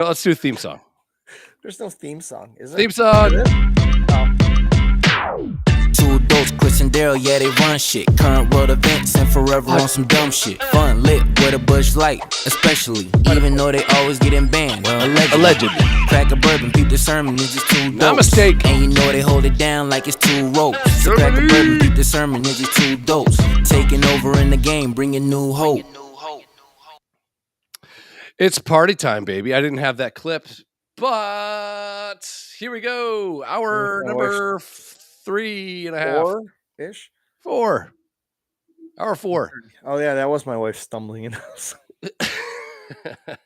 Let's do a theme song. There's no theme song, is Theme it? song. Two adults, Chris and Daryl, yeah, they run shit. Current world events and forever on some dumb shit. Fun lit with a Bush Light, especially. Even though they always getting banned. Allegedly. Crack a bourbon, peep the sermon, it's just two Not a dopes. mistake. And you know they hold it down like it's two ropes. So crack a bourbon, peep the sermon, it's just two dopes. Taking over in the game, bringing new hope. It's party time, baby. I didn't have that clip, but here we go. Hour number 3.5. 4-ish? 4. Hour 4. Oh, yeah, that was my wife stumbling in. I don't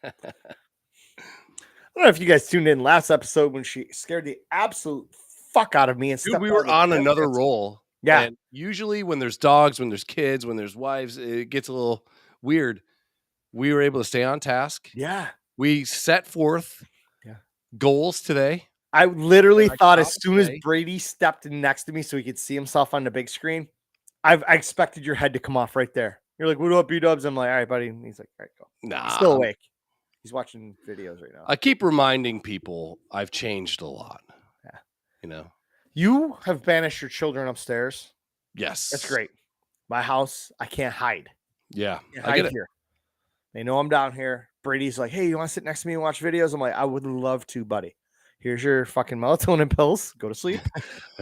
know if you guys tuned in last episode when she scared the absolute fuck out of me. And Dude, we were on another roll. Yeah. And usually when there's dogs, when there's kids, when there's wives, it gets a little weird. We were able to stay on task. Yeah. We set forth goals today. I literally thought as soon as Brady stepped in next to me so he could see himself on the big screen, I expected your head to come off right there. You're like, what up, B-dubs? I'm like, all right, buddy. And he's like, all right, go. Nah. He's still awake. He's watching videos right now. I keep reminding people I've changed a lot. Yeah. You know? You have banished your children upstairs. Yes. That's great. My house, I can't hide. Yeah. I get it. Here. They know I'm down here. Brady's like, hey, you want to sit next to me and watch videos? I'm like, I would love to, buddy. Here's your fucking melatonin pills. Go to sleep.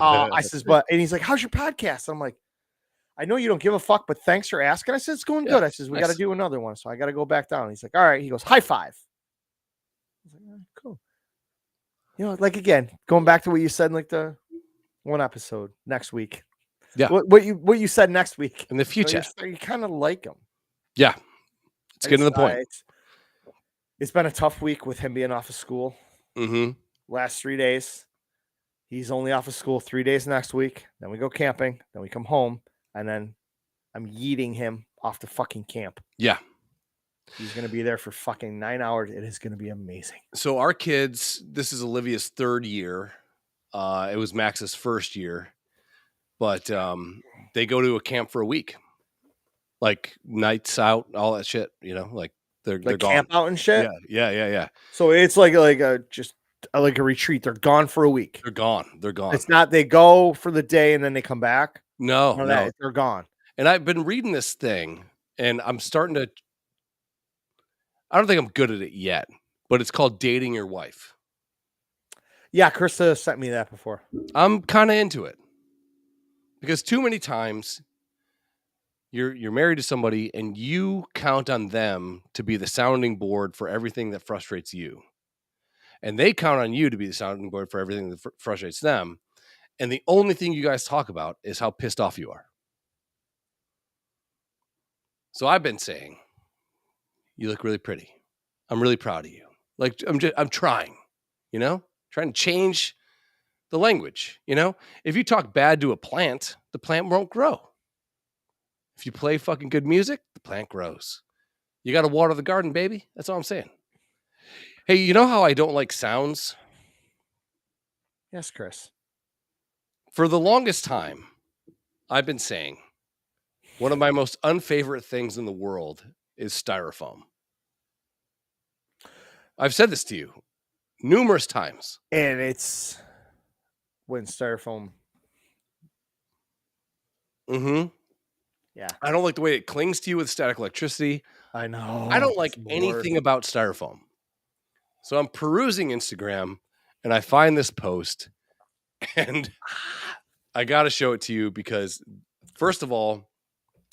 I says, and he's like, how's your podcast? I'm like, I know you don't give a fuck, but thanks for asking. I said, it's going good. I says, we got to do another one. So I got to go back down. He's like, all right. He goes, high five. I was like, all right, cool. You know, like again, going back to what you said in like the one episode next week. Yeah. What you said next week. In the future. You kind of like him. Yeah. Let's get to the point. It's been a tough week with him being off of school. Mm-hmm. Last 3 days. He's only off of school 3 days next week. Then we go camping. Then we come home. And then I'm yeeting him off to fucking camp. Yeah. He's going to be there for fucking 9 hours. It is going to be amazing. So our kids, this is Olivia's 3rd year. It was Max's 1st year. But they go to a camp for a week. Like nights out, all that shit, you know, like they're gone. Camp out and shit. Yeah. So it's like a retreat. They're gone for a week. They're gone. It's not they go for the day and then they come back. No. They're gone. And I've been reading this thing, and I'm starting to. I don't think I'm good at it yet, but it's called dating your wife. Yeah, Krista sent me that before. I'm kind of into it because too many times. You're married to somebody and you count on them to be the sounding board for everything that frustrates you. And they count on you to be the sounding board for everything that frustrates them. And the only thing you guys talk about is how pissed off you are. So I've been saying, you look really pretty. I'm really proud of you. Like I'm trying, you know, trying to change the language. You know, if you talk bad to a plant, the plant won't grow. If you play fucking good music, the plant grows. You got to water the garden, baby. That's all I'm saying. Hey, you know how I don't like sounds? Yes, Chris. For the longest time, I've been saying one of my most unfavorite things in the world is styrofoam. I've said this to you numerous times. And it's when styrofoam. Mm-hmm. Yeah. I don't like the way it clings to you with static electricity. I know. I don't like anything about styrofoam. So I'm perusing Instagram and I find this post and I got to show it to you because first of all,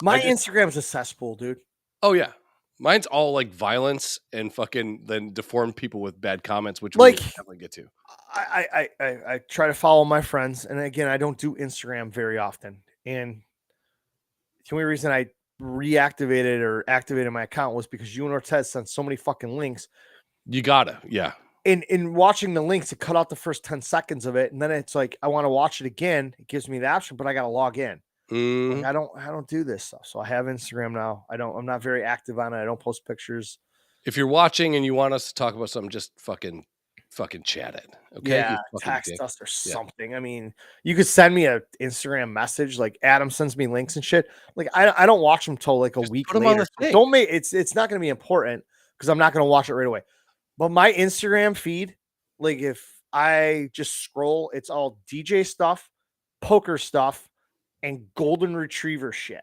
my Instagram's a cesspool, dude. Oh yeah. Mine's all like violence and fucking then deformed people with bad comments, which like, we'll definitely get to. I try to follow my friends. And again, I don't do Instagram very often. And the only reason I reactivated or activated my account was because you and Ortez sent so many fucking links. You gotta, yeah. In watching the links, it cut out the first 10 seconds of it, and then it's like I want to watch it again. It gives me the option, but I gotta log in. Like, I don't do this stuff. So I have Instagram now. I'm not very active on it. I don't post pictures. If you're watching and you want us to talk about something, just fucking chat it. Okay. Yeah, text us or something. I mean, you could send me an Instagram message. Like Adam sends me links and shit. Like I don't watch them till like a week later. Don't make it's not going to be important because I'm not going to watch it right away. But my Instagram feed, like if I just scroll, it's all DJ stuff, poker stuff, and golden retriever shit.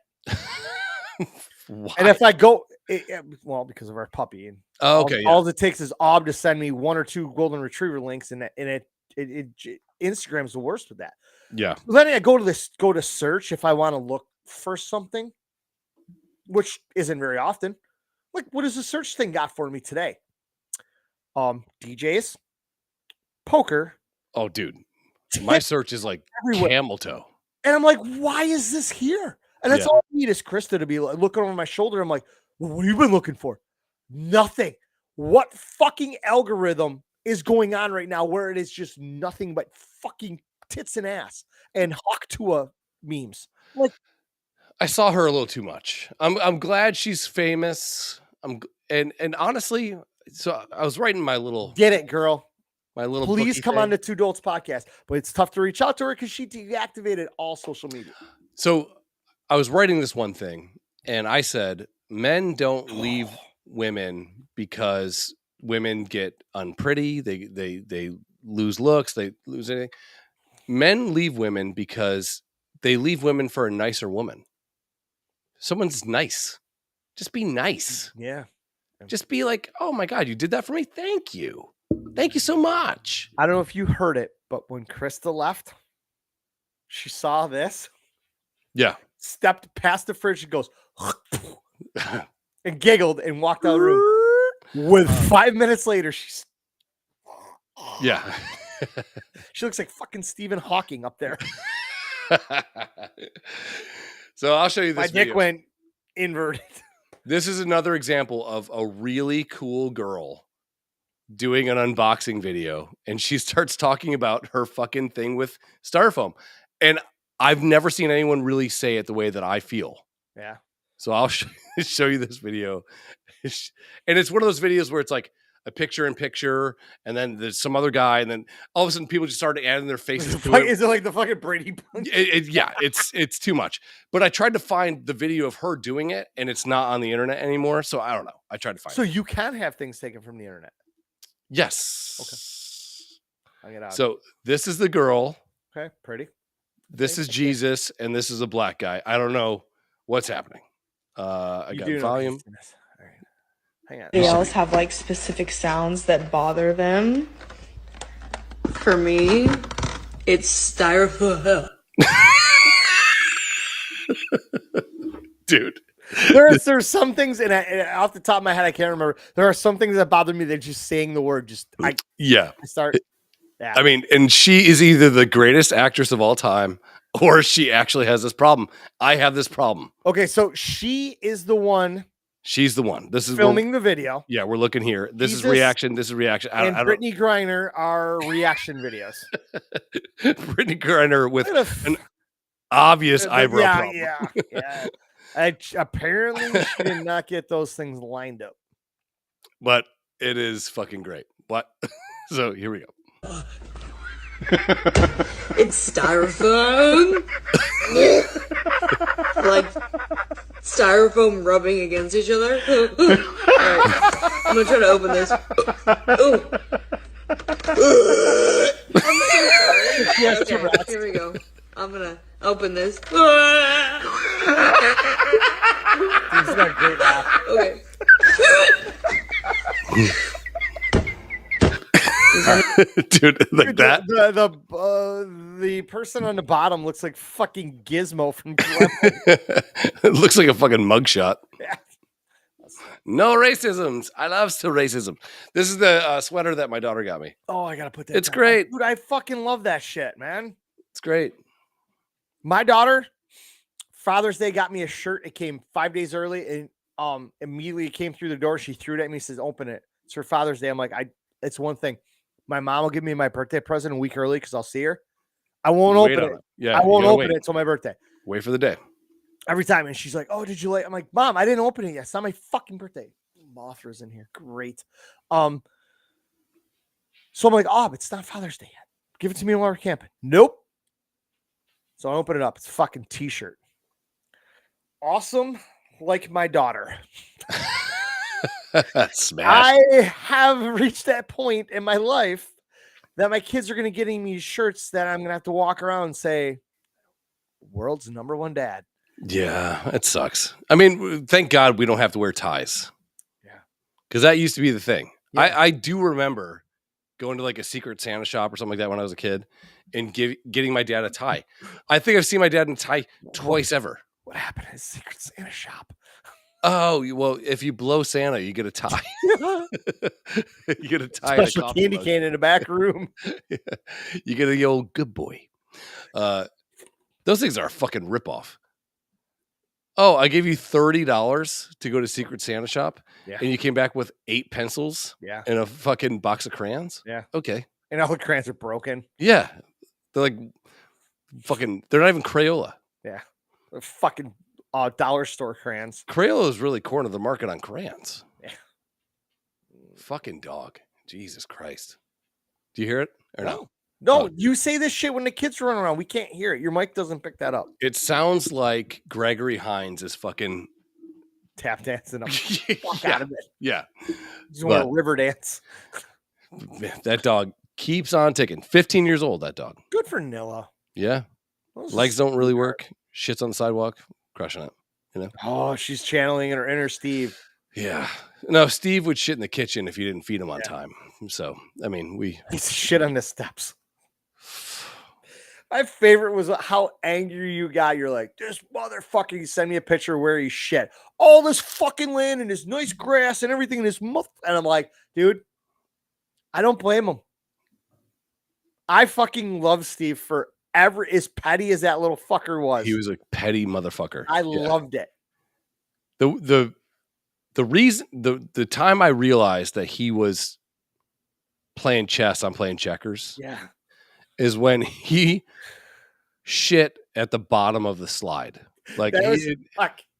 Why? And if I go, well, because of our puppy, and Oh, okay, yeah. all it takes is Ob to send me 1 or 2 golden retriever links, and Instagram's the worst with that. Yeah. Then I go to search if I want to look for something, which isn't very often. Like, what does the search thing got for me today? DJs, poker. Oh, dude. My search is like everywhere. camel toe. And I'm like, why is this here? And that's Yeah. all I need is Krista to be like, looking over my shoulder. I'm like, well, what have you been looking for? Nothing. What fucking algorithm is going on right now where it is just nothing but fucking tits and ass and Hawk memes? Like, I saw her a little too much. I'm glad she's famous. And honestly, so I was writing my little get it, girl. Please bookie come thing. on the Two Dolts podcast. But it's tough to reach out to her because she deactivated all social media. So I was writing this one thing, and I said, men don't leave women because women get unpretty. They lose looks. They lose anything. Men leave women because they leave women for a nicer woman. Someone's nice. Just be nice. Yeah. Just be like, oh my God, you did that for me. Thank you. Thank you so much. I don't know if you heard it, but when Krista left, she saw this. Yeah. Stepped past the fridge and goes and giggled and walked out of the room. With 5 minutes later, she's yeah. She looks like fucking Stephen Hawking up there. So I'll show you this. My dick went inverted. This is another example of a really cool girl doing an unboxing video, and she starts talking about her fucking thing with styrofoam. And I've never seen anyone really say it the way that I feel. Yeah. So I'll show you this video. And it's one of those videos where it's like a picture in picture, and then there's some other guy, and then all of a sudden people just started adding their faces to it. Is it like the fucking Brady Bunch? Yeah, it's too much. But I tried to find the video of her doing it, and it's not on the internet anymore. So I don't know. I tried to find it. So you can have things taken from the internet. Yes. Okay. I'll get out. So this is the girl. Okay, pretty. This is Jesus, and this is a black guy. I don't know what's happening. I got volume. All right. Hang on. They else have like specific sounds that bother them. For me, it's styrofoam. Dude. There's some things, and off the top of my head, I can't remember. There are some things that bother me that just saying the word. I start. Yeah. I mean, and she is either the greatest actress of all time, or she actually has this problem. I have this problem. Okay, so she is the one. She's the one. This is filming the video. Yeah, we're looking here. This is reaction. This is reaction. And Brittany Griner are reaction videos. Brittany Griner with an obvious eyebrow problem. Yeah. Apparently, she did not get those things lined up. But it is fucking great. What? So here we go. It's styrofoam. Like styrofoam rubbing against each other. Alright, I'm gonna try to open this. Ooh. I'm so sorry. Yes, okay, here we go. I'm gonna open this. He's got a great laugh. Okay. Dude, like that. The person on the bottom looks like fucking Gizmo from It looks like a fucking mugshot. Yeah. No racisms. I love still racism. This is the sweater that my daughter got me. Oh, I gotta put that. It's great, dude. I fucking love that shit, man. It's great. My daughter, Father's Day, got me a shirt. It came 5 days early, and immediately it came through the door. She threw it at me. Says, "Open it. It's for Father's Day." I'm like, it's one thing. My mom will give me my birthday present a week early because I'll see her. I won't open it. Yeah, I won't open it until my birthday. Wait for the day. Every time. And she's like, "Oh, did you like?" I'm like, "Mom, I didn't open it yet. It's not my fucking birthday." Mothra's in here. Great. So I'm like, "Oh, but it's not Father's Day yet. Give it to me while we're camping." Nope. So I open it up. It's a fucking t-shirt. Awesome. Like my daughter. Smash. I have reached that point in my life that my kids are going to get me shirts that I'm going to have to walk around and say, world's #1 dad. Yeah, it sucks. I mean, thank God we don't have to wear ties. Yeah. Because that used to be the thing. Yeah. I do remember going to like a secret Santa shop or something like that when I was a kid and getting my dad a tie. I think I've seen my dad in a tie twice ever. What happened at secret Santa shop? Oh, well, if you blow Santa, you get a tie. You get a tie. Special candy cane in the back room. Yeah. You get the old good boy. Those things are a fucking ripoff. Oh, I gave you $30 to go to Secret Santa shop, Yeah. and you came back with 8 pencils Yeah. and a fucking box of crayons? Yeah. Okay. And all the crayons are broken. Yeah. They're like fucking, they're not even Crayola. Yeah. They're fucking dollar store crayons. Crayola is really cornered the market on crayons. Yeah. Fucking dog. Jesus Christ. Do you hear it or no? No, you say this shit when the kids run around. We can't hear it. Your mic doesn't pick that up. It sounds like Gregory Hines is fucking tap dancing up. Fuck yeah. out of it. Yeah. You want a river dance. Man, that dog keeps on ticking. 15 years old, that dog. Good for Nilla. Yeah. Legs don't really work. Shits on the sidewalk. Crushing it. You know? Oh, she's channeling her inner Steve. Yeah. No, Steve would shit in the kitchen if you didn't feed him on time. So, I mean, He's shit on the steps. My favorite was how angry you got. You're like, this motherfucker, you send me a picture where he shit. All this fucking land and this nice grass and everything in this month. And I'm like, dude, I don't blame him. I fucking love Steve for as petty as that little fucker was. He was a petty motherfucker. I loved it. The reason the time I realized that he was playing chess, I'm playing checkers. Yeah. Is when he shit at the bottom of the slide. Like that was the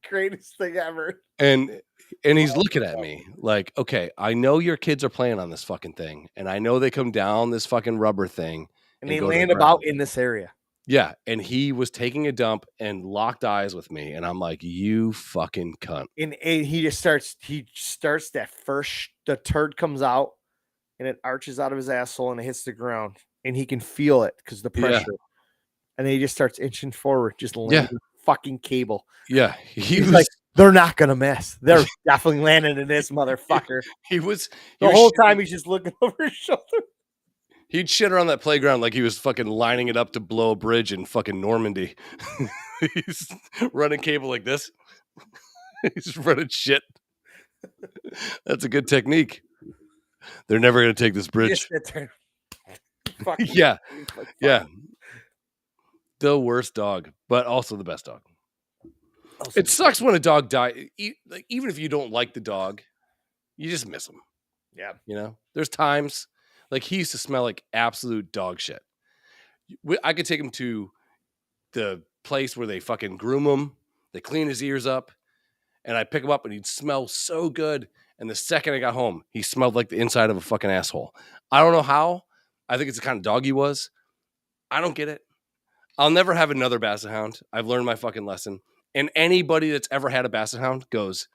greatest thing ever. And he's looking at me like, okay, I know your kids are playing on this fucking thing, and I know they come down this fucking rubber thing. And they land about in this area. Yeah. And he was taking a dump and locked eyes with me. And I'm like, you fucking cunt. And he starts that first, the turd comes out and it arches out of his asshole and it hits the ground. And he can feel it because the pressure. Yeah. And then he just starts inching forward, just landing the fucking cable. Yeah. He's like, they're not going to miss. They're definitely landing in this motherfucker. He was the whole time he's just looking over his shoulder. He'd shit around that playground like he was fucking lining it up to blow a bridge in fucking Normandy. He's running cable like this. He's running shit. That's a good technique. They're never going to take this bridge. Yeah. Yeah. The worst dog, but also the best dog. It sucks when a dog dies. Like, even if you don't like the dog, you just miss him. Yeah. You know, there's times like he used to smell like absolute dog shit. I could take him to the place where they fucking groom him. They clean his ears up, and I pick him up and he'd smell so good. And the second I got home, he smelled like the inside of a fucking asshole. I don't know how. I think it's the kind of dog he was. I don't get it. I'll never have another basset hound. I've learned my fucking lesson. And anybody that's ever had a basset hound goes,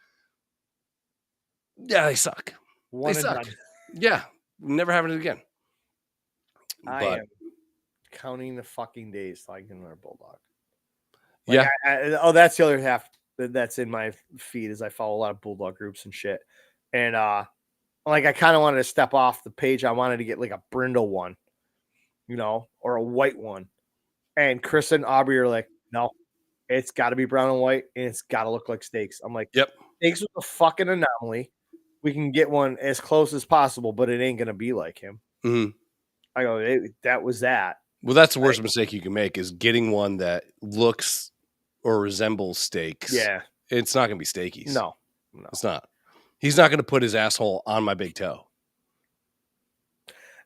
yeah, they suck. They suck. Yeah. Never having it again. I am counting the fucking days till I get another bulldog. Like that's the other half that's in my feed is I follow a lot of bulldog groups and shit. And like I kind of wanted to step off the page. I wanted to get like a brindle one, you know, or a white one. And Chris and Aubrey are like, no, it's got to be brown and white, and it's got to look like Steaks. I'm like, yep. Steaks was a fucking anomaly. We can get one as close as possible, but it ain't gonna be like him. Mm-hmm. I go, that was that. Well, that's the worst mistake you can make is getting one that looks or resembles Steaks. Yeah, it's not gonna be Steakies. No, it's not. He's not gonna put his asshole on my big toe.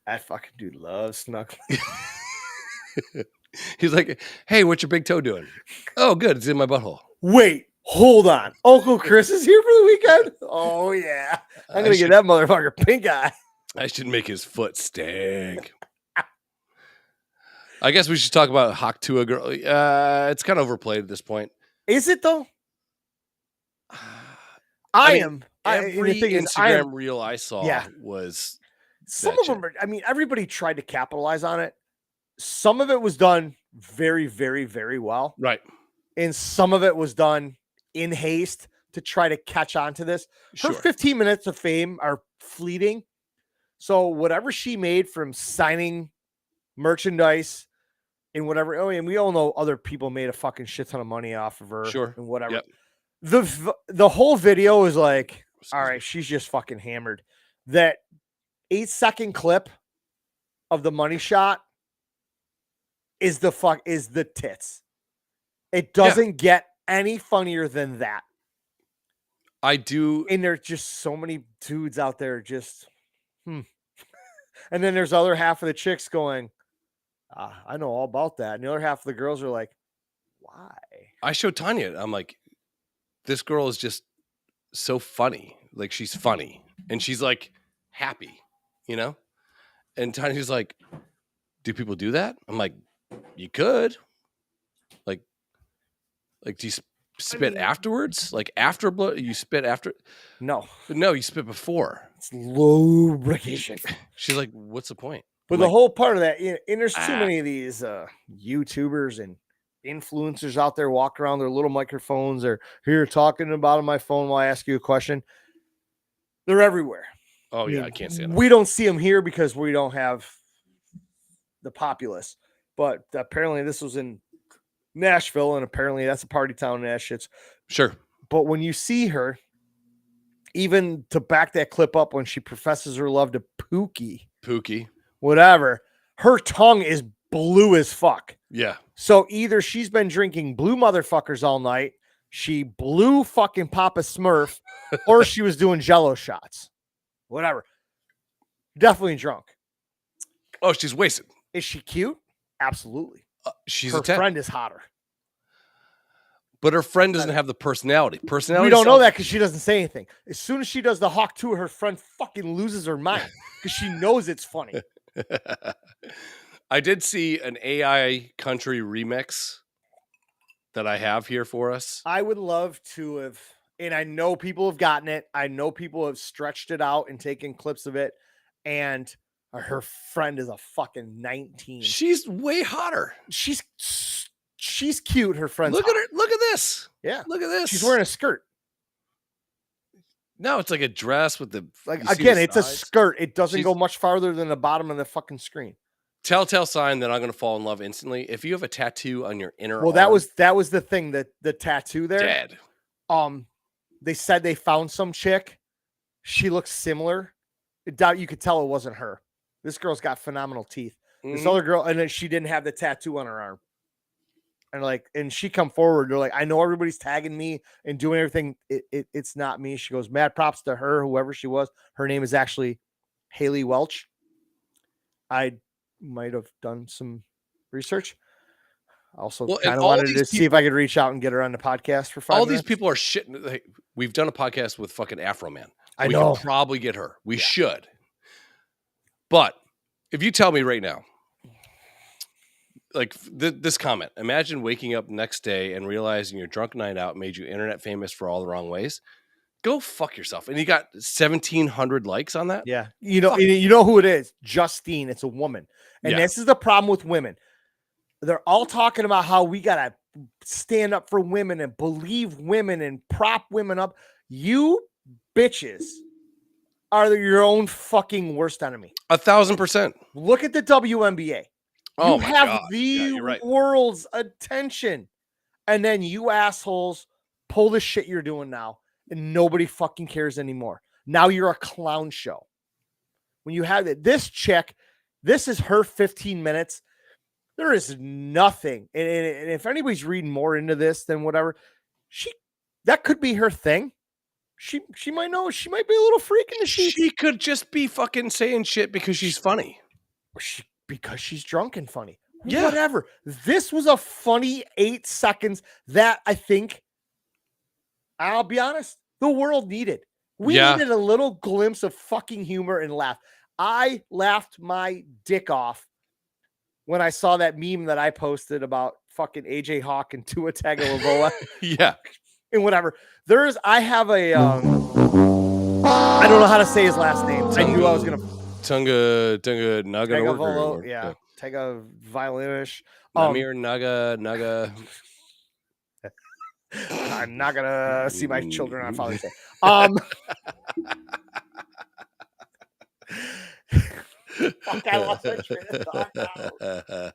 That fucking dude loves snuggling. He's like, hey, what's your big toe doing? Oh, good. It's in my butthole. Wait, hold on. Uncle Chris is here for the weekend? Oh, yeah. I'm going to get that motherfucker pink eye. I should make his foot stink. I guess we should talk about Hawk to a Girl. It's kind of overplayed at this point. Is it, though? I am. Every Instagram reel I saw was some of them. I mean, everybody tried to capitalize on it. Some of it was done very, very, very well. Right. And some of it was done in haste to try to catch on to this. Her 15 minutes of fame are fleeting. So whatever she made from signing merchandise and whatever, and we all know other people made a fucking shit ton of money off of her and whatever. Yep. The whole video is like, all right, she's just fucking hammered. That 8-second clip of the money shot is the tits. It doesn't get any funnier than that. I do. And there's just so many dudes out there just, And then there's other half of the chicks going, I know all about that. And the other half of the girls are like, why? I showed Tanya. I'm like, this girl is just so funny. Like, she's funny. And she's like happy, you know? And Tanya's like, do people do that? I'm like, you could. Like, do you spit afterwards? Like after blood, you spit after? No, you spit before. It's lubrication. She's like, what's the point? But the whole part of that, and there's too many of these YouTubers and influencers out there walking around their little microphones or here talking about on my phone while I ask you a question. They're everywhere. Oh yeah, I can't stand them. We don't see them here because we don't have the populace. But apparently this was in Nashville, and apparently that's a party town in that shit. Sure. But when you see her, even to back that clip up when she professes her love to Pookie, whatever, her tongue is blue as fuck. Yeah. So either she's been drinking blue motherfuckers all night, she blew fucking Papa Smurf, or she was doing Jello shots. Whatever. Definitely drunk. Oh, she's wasted. Is she cute? Absolutely. She's her a 10. friend is hotter. But her friend doesn't have the personality. We don't know that because she doesn't say anything. As soon as she does the Hawk 2, her friend fucking loses her mind because she knows it's funny. I did see an AI country remix that I have here for us. I would love to have, and I know people have gotten it. I know people have stretched it out and taken clips of it. And her friend is a fucking 19. She's way hotter. She's cute. Her friend's Look at her. Look at this. Yeah. Look at this. She's wearing a skirt. No, it's like a dress with the again, it's a skirt. It doesn't go much farther than the bottom of the fucking screen. Telltale sign that I'm going to fall in love instantly. If you have a tattoo on your inner arm, that was the thing, that the tattoo there. Dead. They said they found some chick. She looks similar. You could tell it wasn't her. This girl's got phenomenal teeth. Mm-hmm. This other girl, and then she didn't have the tattoo on her arm. And she come forward. They're like, I know everybody's tagging me and doing everything. It's not me. She goes, mad props to her, whoever she was. Her name is actually Haley Welch. I might have done some research. Also, kind of wanted to see if I could reach out and get her on the podcast for 5 minutes. These people are shitting. Like, we've done a podcast with fucking Afro Man. I know. We could probably get her. We should. But if you tell me right now, like this comment, imagine waking up next day and realizing your drunk night out made you internet famous for all the wrong ways. Go fuck yourself. And you got 1,700 likes on that? Yeah. You know who it is? Justine. It's a woman. And this is the problem with women. They're all talking about how we got to stand up for women and believe women and prop women up. You bitches are your own fucking worst enemy. 1,000%. Look at the WNBA. Oh, you have the world's attention. And then you assholes pull the shit you're doing now. And nobody fucking cares anymore. Now you're a clown show. When you have this chick, this is her 15 minutes. There is nothing. And if anybody's reading more into this than whatever, that could be her thing. She might know. She might be a little freak in the sheets. She could just be fucking saying shit because she's funny. Because she's drunk and funny. Yeah. Whatever. This was a funny 8 seconds that I think, I'll be honest, the world needed. We needed a little glimpse of fucking humor and laugh. I laughed my dick off when I saw that meme that I posted about fucking AJ Hawk and Tua Tagovailoa. Yeah. And whatever. I have a I don't know how to say his last name. I knew I was gonna Tunga Naga Volo, yeah. Tega violinish. Namir Naga. I'm not gonna see my children on Father's Day. Fuck, I lost my train of thought now.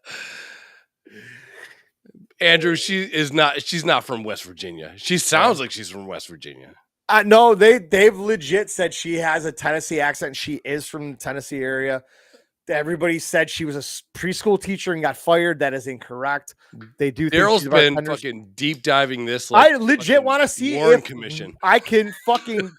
Andrew, she's not from West Virginia. She sounds like she's from West Virginia. No, they've legit said she has a Tennessee accent. She is from the Tennessee area. Everybody said she was a preschool teacher and got fired. That is incorrect. They do. Daryl's been fucking deep diving this. Like, I legit want to see Warren if Commission. I can fucking.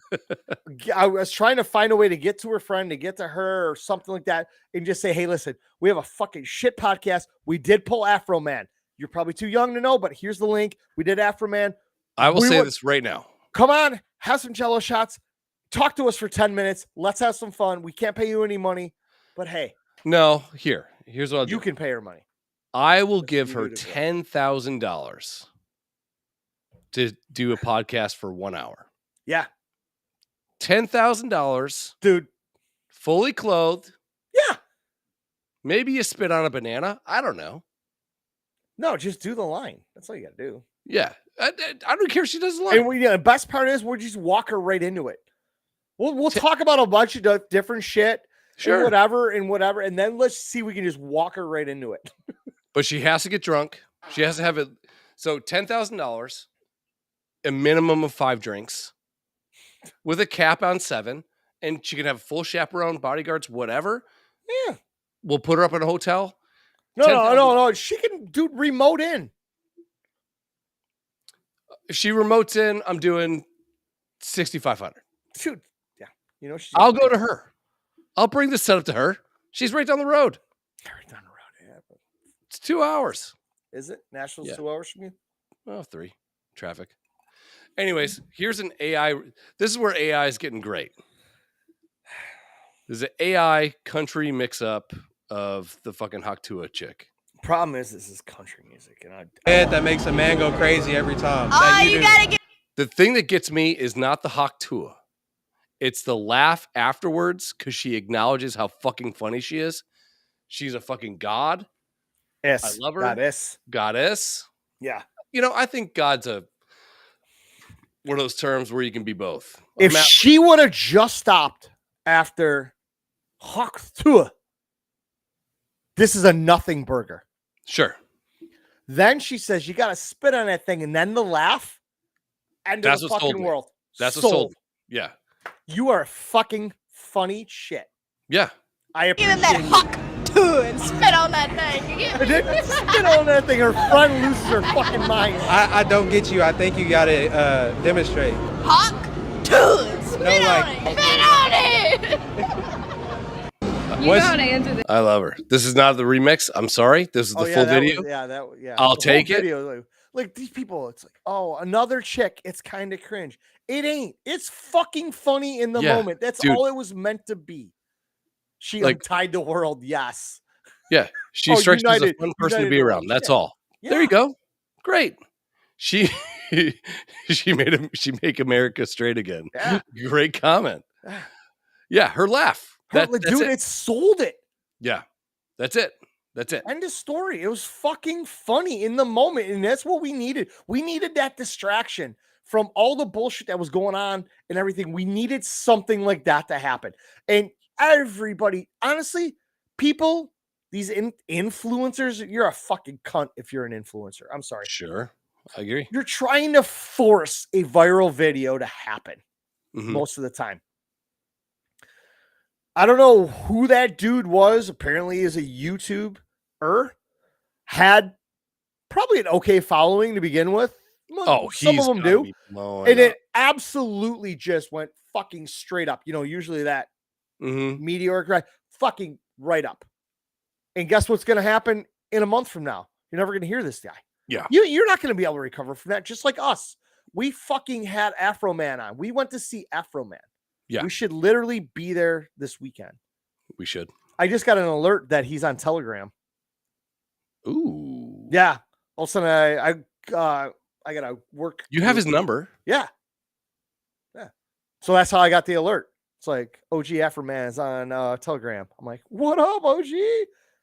I was trying to find a way to get to her friend, to get to her or something like that, and just say, "Hey, listen, we have a fucking shit podcast. We did pull Afro Man. You're probably too young to know, but here's the link. We did Afro Man. I will say this right now. Come on, have some Jello shots. Talk to us for 10 minutes. Let's have some fun. We can't pay you any money, but hey." No, here's what I'll do. You can pay her money. I will give her $10,000 to do a podcast for 1 hour. Yeah. $10,000. Dude. Fully clothed. Yeah. Maybe you spit on a banana. I don't know. No, just do the line. That's all you got to do. Yeah. I don't care if she does the line. And the best part is we'll just walk her right into it. We'll talk about a bunch of different shit. Sure. And whatever. And then let's see if we can just walk her right into it. But she has to get drunk. She has to have it. So $10,000, a minimum of 5 drinks with a cap on 7. And she can have full chaperone, bodyguards, whatever. Yeah. We'll put her up in a hotel. No. She can do remote in. If she remotes in, I'm doing $6,500. Shoot. Yeah. I'll go to her. I'll bring the setup to her. She's right down the road. Right down the road, yeah. But it's 2 hours. Is it? Nashville's 2 hours from you? Oh, 3. Traffic. Anyways, here's an AI. This is where AI is getting great. There's an AI country mix-up of the fucking Haktua chick. Problem is, this is country music. And that makes a man go crazy every time. The thing that gets me is not the Haktua. It's the laugh afterwards because she acknowledges how fucking funny she is. She's a fucking god. Yes. I love her. Goddess. Yeah. I think God's one of those terms where you can be both. If she would have just stopped after Haktua, this is a nothing burger. Sure. Then she says, you got to spit on that thing. And then the laugh. End of the fucking world. That's what sold. Yeah. You are fucking funny shit. Yeah. I appreciate that hawk too and spit on that thing. You spit on that thing. Her friend loses her fucking mind. I don't get you. I think you got to demonstrate. Hawk too and spit on it. Spit on it. You gotta answer this. I love her. This is not the remix. I'm sorry. This is the full video. I'll take it. Like these people, it's like, oh, another chick. It's kind of cringe. It ain't. It's fucking funny in the moment. That's all it was meant to be. She untied the world. Yes. Yeah. She strikes me as a fun person to be around. That's all. Yeah. There you go. Great. She make America straight again. Yeah. Great comment. Yeah. Her laugh. Dude, it sold it. Yeah. That's it. End of story. It was fucking funny in the moment. And that's what we needed. We needed that distraction from all the bullshit that was going on and everything. We needed something like that to happen. And everybody, honestly, people, these influencers, you're a fucking cunt if you're an influencer. I'm sorry. Sure. I agree. You're trying to force a viral video to happen most of the time. I don't know who that dude was. Apparently is a YouTuber. Had probably an okay following to begin with. Some of them do. And it absolutely just went fucking straight up. Usually that meteoric right, fucking right up. And guess what's going to happen in a month from now? You're never going to hear this guy. Yeah. You're not going to be able to recover from that. Just like us. We fucking had Afro Man on. We went to see Afro Man. Yeah. We should literally be there this weekend. We should. I just got an alert that he's on Telegram. Ooh. Yeah. All of a sudden I gotta work. You have his number. Yeah. So that's how I got the alert. It's like OG Afroman is on Telegram. I'm like, what up, OG?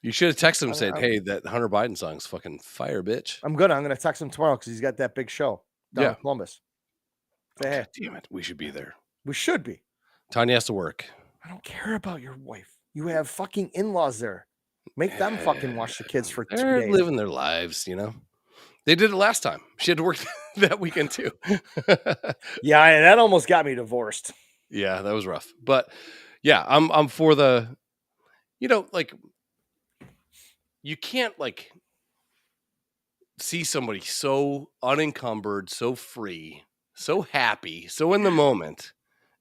You should have texted him and said, "Hey, that Hunter Biden song's fucking fire, bitch." I'm gonna text him tomorrow because he's got that big show down in Columbus. Say, hey, God damn it, we should be there. we should be. Tanya has to work. I don't care about your wife. You have fucking in-laws there. Make them fucking watch the kids for 2 They're days. living their lives, you know. They did it last time. She had to work that weekend too. Yeah, that almost got me divorced. Yeah, that was rough. But yeah, I'm for the, you know, like you can't like see somebody so unencumbered, so free, so happy, so in the moment,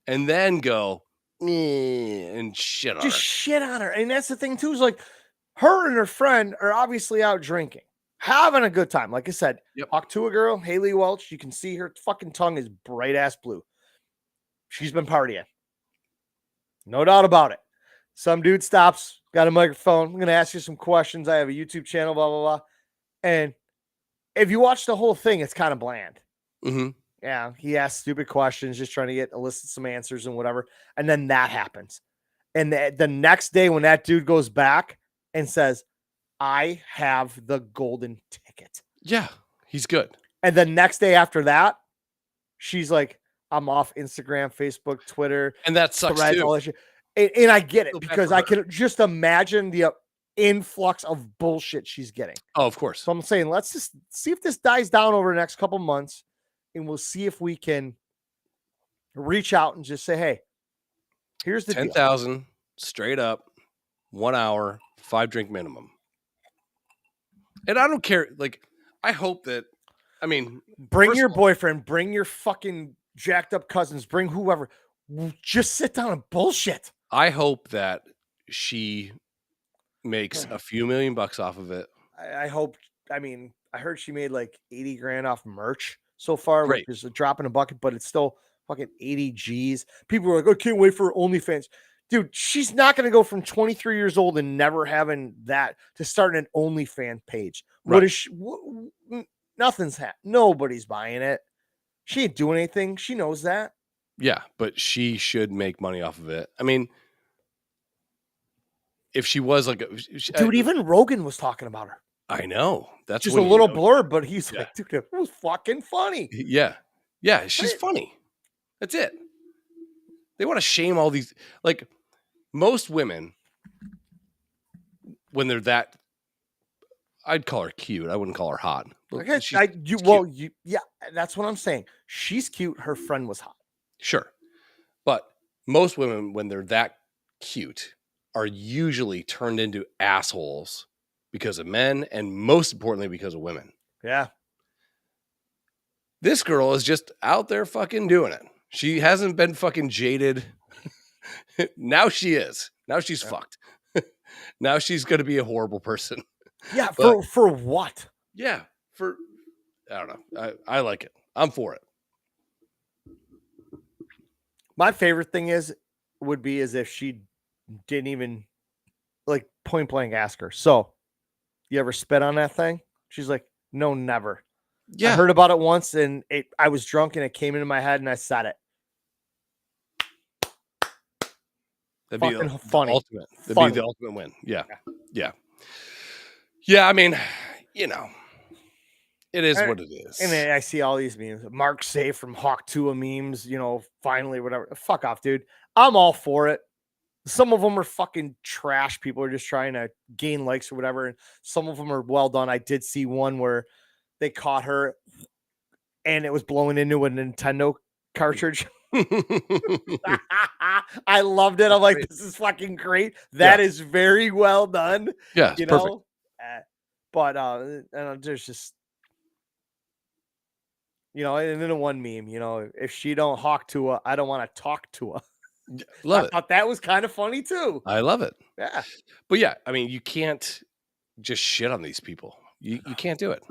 and then go and shit on her. Just shit on her. And that's the thing too, is like her and her friend are obviously out drinking, having a good time. Like I said, talk to a girl, Haley Welch. You can see her fucking tongue is bright ass blue. She's been partying. No doubt about it. Some dude stops, got a microphone. I'm going to ask you some questions. I have a YouTube channel, blah, blah, blah. And if you watch the whole thing, it's kind of bland. Mm-hmm. Yeah, he asks stupid questions, just trying to elicit some answers and whatever. And then that happens. And the next day when that dude goes back and says, I have the golden ticket. Yeah, he's good. And the next day after that, she's like, I'm off Instagram, Facebook, Twitter. And that sucks Threads, too. all that shit. And I get it because I can just imagine the influx of bullshit she's getting. Oh, of course. So I'm saying, let's just see if this dies down over the next couple months, and we'll see if we can reach out and just say, hey, here's the 10,000 straight up, 1 hour, 5 drink minimum. And I don't care. Like, I hope that, I mean, bring your boyfriend, bring your fucking jacked up cousins, bring whoever, just sit down and bullshit. I hope that she makes a few $1 million off of it. I hope. I mean, I heard she made like 80 grand off merch so far, Great. which is a drop in a bucket, but it's still fucking 80 G's. People are like, I can't wait for OnlyFans. Dude, she's not going to go from 23 years old and never having that to start an OnlyFans page. Right. What is she? Nothing's happening. Nobody's buying it. She ain't doing anything. She knows that. Yeah, but she should make money off of it. I mean, if she was like, dude, even Rogan was talking about her. I know. That's just a little blurb, but he's like, dude, it was fucking funny. Yeah. Yeah, she's funny. That's it. They want to shame all these, like most women, when they're that, I'd call her cute. I wouldn't call her hot. Yeah, that's what I'm saying. She's cute. Her friend was hot. Sure. But most women, when they're that cute, are usually turned into assholes because of men and most importantly because of women. Yeah. This girl is just out there fucking doing it. She hasn't been fucking jaded. Now she is. Now she's fucked. Now she's going to be a horrible person. Yeah. For what? Yeah. I don't know. I like it. I'm for it. My favorite thing would be if she didn't even like point blank ask her. So you ever spit on that thing? She's like, no, never. Yeah. I heard about it once and I was drunk and it came into my head and I said it. That'd be funny. Ultimate. That'd be the ultimate win. Yeah. Yeah. Yeah. I mean, you know, it is what it is. And then I see all these memes. Mark Safe from Hawk Tua memes, you know, finally, whatever. Fuck off, dude. I'm all for it. Some of them are fucking trash. People are just trying to gain likes or whatever. And some of them are well done. I did see one where they caught her and it was blowing into a Nintendo cartridge. I loved it. I'm like, this is fucking great. That is very well done. Yeah, you know. Perfect. But there's just, you know, and then one meme, you know, if she don't hawk to her, I don't want to talk to her. Love it. I thought that was kind of funny too. I love it. Yeah. But yeah, I mean, you can't just shit on these people. You can't do it.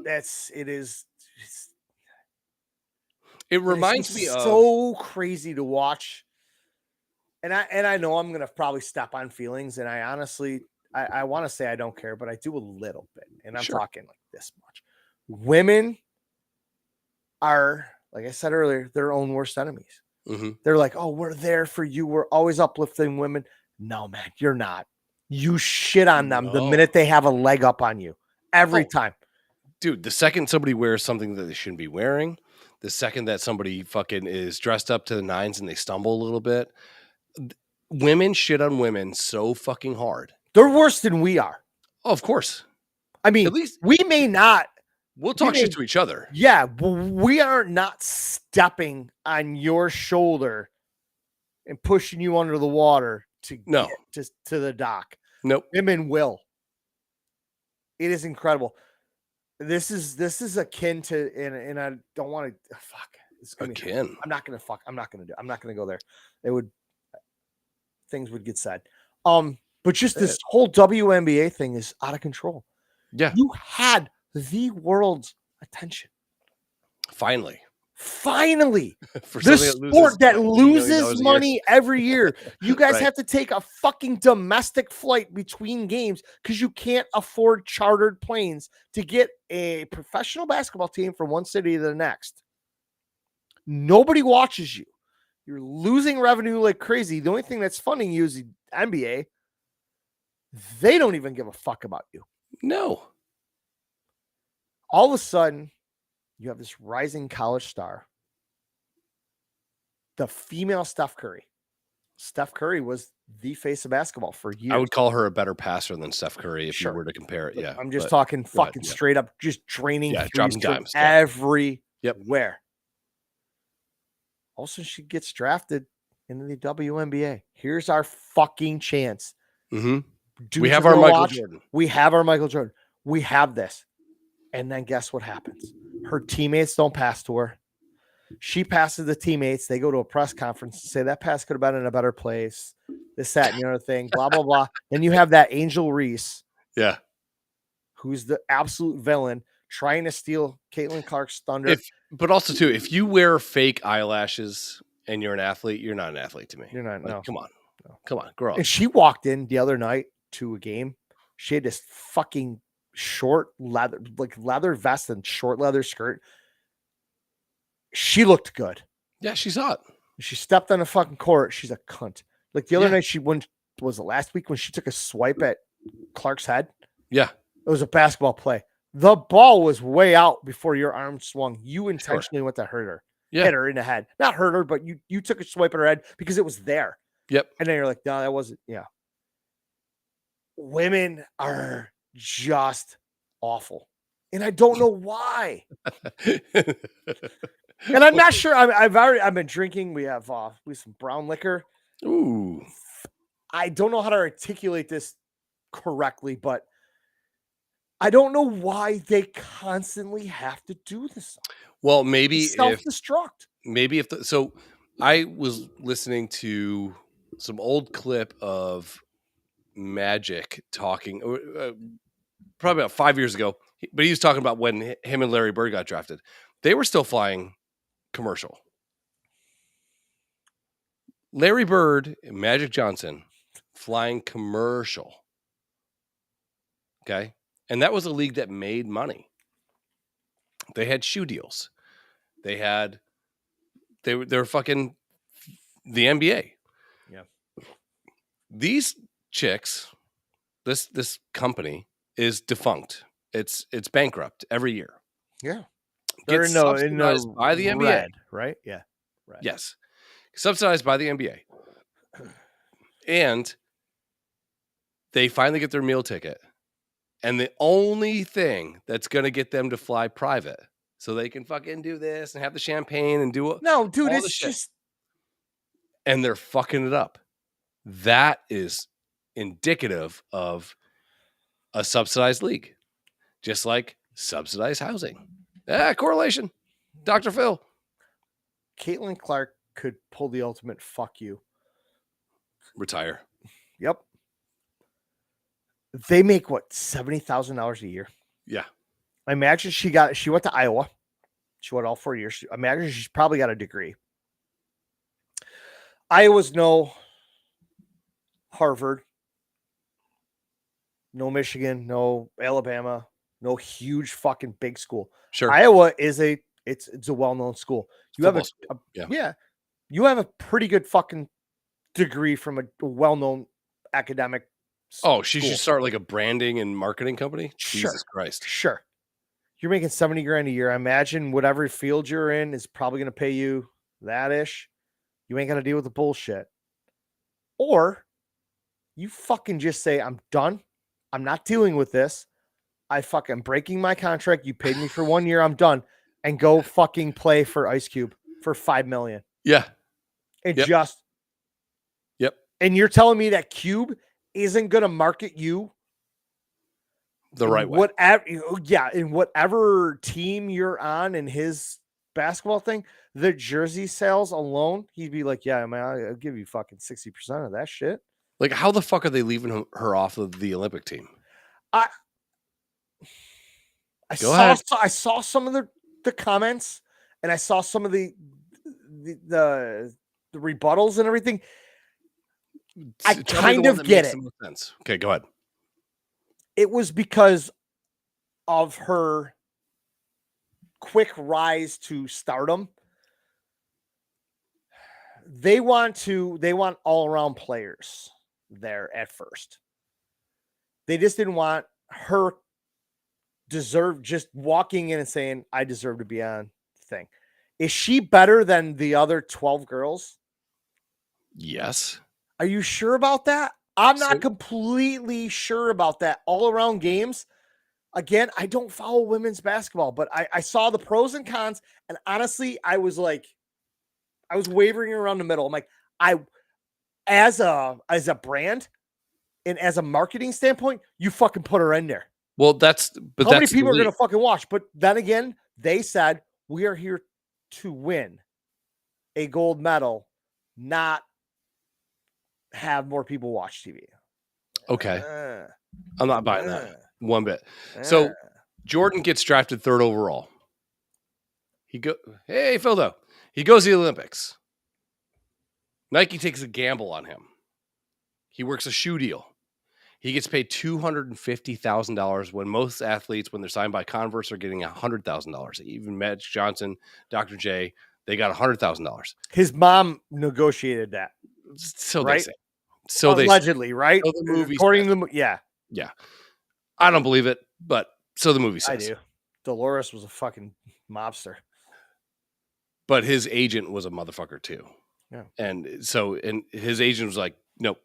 It reminds me of so crazy to watch. And I know I'm gonna probably step on feelings, and I honestly I want to say I don't care, but I do a little bit. And I'm talking like this much. Women are, like I said earlier, their own worst enemies. They're like, oh, we're there for you. We're always uplifting women. No, man, you're not. You shit on them the minute they have a leg up on you. Every time. Dude, the second somebody wears something that they shouldn't be wearing, the second that somebody fucking is dressed up to the nines and they stumble a little bit, women shit on women so fucking hard. They're worse than we are. Oh, of course. I mean, at least we may not. We'll talk shit to each other. Yeah, but we are not stepping on your shoulder and pushing you under the water to get to the dock. Nope. Women will. It is incredible. This is akin to, and I don't want to fuck. It's gonna akin. I'm not gonna go there. Things would get said. But just this whole WNBA thing is out of control. Yeah. You had the world's attention. Finally. For the sport that loses money every year. You guys have to take a fucking domestic flight between games because you can't afford chartered planes to get a professional basketball team from one city to the next. Nobody watches you. You're losing revenue like crazy. The only thing that's funding you is the NBA. They don't even give a fuck about you. No. All of a sudden, you have this rising college star, the female Steph Curry. Steph Curry was the face of basketball for years. I would call her a better passer than Steph Curry if you were to compare it. Yeah. I'm just talking fucking straight up, just draining dropping dimes everywhere. Also, she gets drafted into the WNBA. Here's our fucking chance. We have our Michael Jordan. We have our Michael Jordan. We have this. And then guess what happens? Her teammates don't pass to her. She passes the teammates. They go to a press conference and say that pass could have been in a better place. This, that, and the other thing, blah, blah, blah. Then you have that Angel Reese. Yeah. Who's the absolute villain trying to steal Caitlin Clark's thunder. But also, too, if you wear fake eyelashes and you're an athlete, you're not an athlete to me. You're not. No. Come on. No. Come on. Grow up. And she walked in the other night to a game. She had this fucking short leather vest and short leather skirt. She looked good. Yeah, she's hot. She stepped on the fucking court. She's a cunt. Like the other night, was it last week when she took a swipe at Clark's head? Yeah. It was a basketball play. The ball was way out before your arm swung. You intentionally went to hurt her. Hit her in the head. Not hurt her, but you took a swipe at her head because it was there. Yep. And then you're like, no, that wasn't. Yeah. Women are just awful. And I don't know why. And I'm not sure. I've been drinking. We have some brown liquor. Ooh. I don't know how to articulate this correctly, but I don't know why they constantly have to do this. Well, maybe self-destruct. So I was listening to some old clip of Magic talking probably about 5 years ago, but he was talking about when him and Larry Bird got drafted. They were still flying commercial. Larry Bird and Magic Johnson flying commercial. Okay. And that was a league that made money. They had shoe deals. They were fucking the NBA. Yeah. These chicks, this company is defunct. It's bankrupt every year. Yeah. They're subsidized by the NBA, right? Yeah. Right. Yes. Subsidized by the NBA. And they finally get their meal ticket. And the only thing that's going to get them to fly private so they can fucking do this and have the champagne and do it. No, dude, it's just. And they're fucking it up. That is indicative of a subsidized league. Just like subsidized housing. Correlation. Dr. Phil. Caitlin Clark could pull the ultimate fuck you. Retire. Yep. They make what, $70,000 a year? Yeah. I imagine she went to Iowa. She went all 4 years. I imagine she's probably got a degree. Iowa's no Harvard, no Michigan, no Alabama, no huge fucking big school. Sure. Iowa is it's a well-known school. You have yeah. You have a pretty good fucking degree from a well-known academic. Oh, she school. should start like a branding and marketing company. Sure. Jesus Christ. Sure. You're making 70 grand a year. I imagine whatever field you're in is probably going to pay you that ish. You ain't going to deal with the bullshit. Or you fucking just say, I'm done. I'm not dealing with this. I fucking breaking my contract. You paid me for 1 year. I'm done. And go fucking play for Ice Cube for $5 million. Yeah. And Yep. just. Yep. And you're telling me that Cube isn't going to market you the right way. Whatever, in whatever team you're on in his basketball thing, the jersey sales alone, he'd be like, yeah, man, I'll give you fucking 60% of that shit. Like, how the fuck are they leaving her off of the Olympic team? I saw some of the comments, and I saw some of the rebuttals and everything. I kind of get it. Sense. Okay, go ahead. It was because of her quick rise to stardom. They want all around players there at first. They just didn't want her just walking in and saying, I deserve to be on the thing. Is she better than the other 12 girls? Yes. Are you sure about that? I'm not completely sure about that. All around games. Again, I don't follow women's basketball, but I saw the pros and cons. And honestly, I was wavering around the middle. I'm like, as a brand and as a marketing standpoint, you fucking put her in there. Well, how many people are going to fucking watch? But then again, they said, we are here to win a gold medal, not have more people watch TV. Okay. I'm not buying that one bit. So Jordan gets drafted 3rd overall. Hey, Phildo. He goes to the Olympics. Nike takes a gamble on him. He works a shoe deal. He gets paid $250,000 when most athletes, when they're signed by Converse, are getting $100,000. Even Magic Johnson, Dr. J, they got $100,000. His mom negotiated that. So right? They say. So allegedly, right? So the movie according to yeah. I don't believe it, but so the movie says. I do. Dolores was a fucking mobster. But his agent was a motherfucker too. Yeah. And his agent was like, no,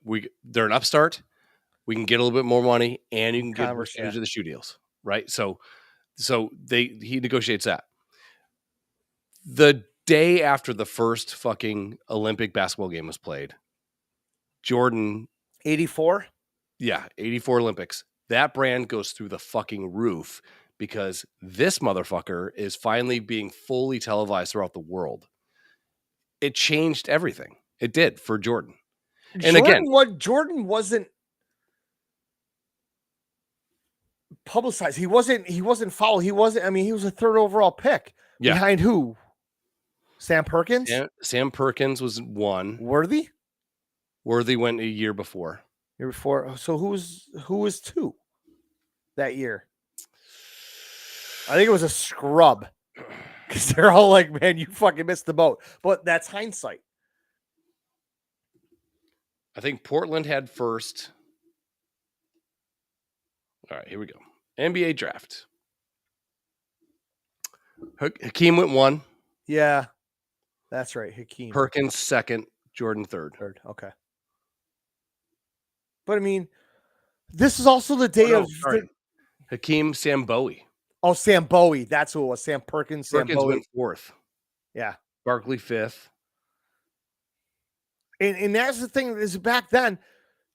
they're an upstart. We can get a little bit more money and you can get a percentage of the shoe deals. Right. So he negotiates that. The day after the first fucking Olympic basketball game was played, Jordan 84? Yeah, 84 Olympics. That brand goes through the fucking roof because this motherfucker is finally being fully televised throughout the world. It changed everything. It did for Jordan. And Jordan wasn't publicized. He wasn't followed. He was a 3rd overall pick. Yeah. Behind who? Sam Perkins? Sam Perkins was 1. Worthy went a year before. So who was 2 that year? I think it was a scrub. Because they're all like, man, you fucking missed the boat. But that's hindsight. I think Portland had first. All right, here we go. NBA draft. Hakeem went 1. Yeah, that's right. Hakeem. Perkins 2nd. Jordan 3rd. Okay. But I mean, this is also the day of Hakeem, Sam Bowie. Oh, Sam Bowie. That's who it was. Sam Perkins. Sam Perkins Bowie. went 4th. Yeah. Barkley 5th. And that's the thing is back then,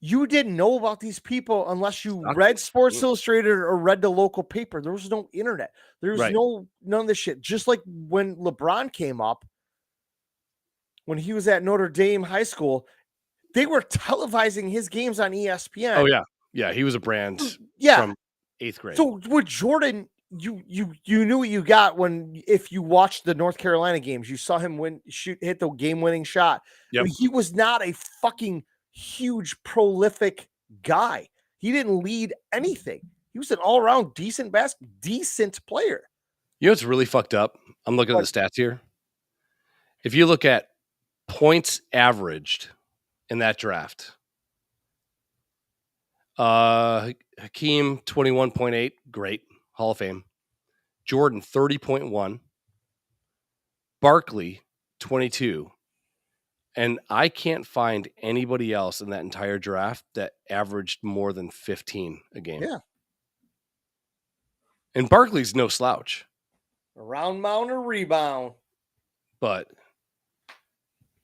you didn't know about these people unless you read Sports Illustrated or read the local paper. There was no internet. There was none of this shit. Just like when LeBron came up, when he was at Notre Dame High School, they were televising his games on ESPN. Oh, yeah. Yeah, he was a brand from 8th grade. So with Jordan, you knew what you got if you watched the North Carolina games, you saw him hit the game-winning shot. Yep. I mean, he was not a fucking huge prolific guy. He didn't lead anything. He was an all-around decent player. You know what's really fucked up? I'm looking at the stats here. If you look at points averaged in that draft. Hakeem 21.8, great, Hall of Fame. Jordan 30.1, Barkley 22, and I can't find anybody else in that entire draft that averaged more than 15 a game. Yeah. And Barkley's no slouch. A round mound or rebound. But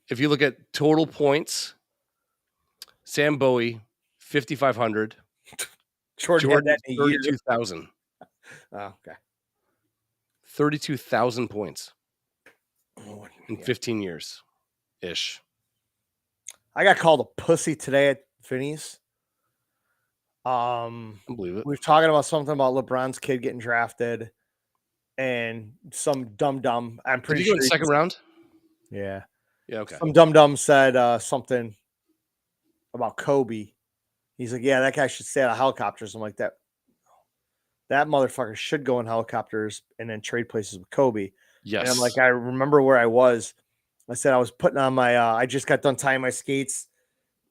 if you look at total points, Sam Bowie 5,500. Jordan had that in a year. 32,000. Oh, okay. 32,000 points in Yeah. 15 years ish. I got called a pussy today at Vinny's. I believe it. We were talking about something about LeBron's kid getting drafted, and some dumb. I'm Did pretty he go sure. in the second round? Yeah. Yeah, okay. Some dumb said something about Kobe. He's like, yeah, that guy should stay out of helicopters. I'm like, that motherfucker should go in helicopters and then trade places with Kobe. Yes. And I'm like, I remember where I was. I said I was putting on my I just got done tying my skates,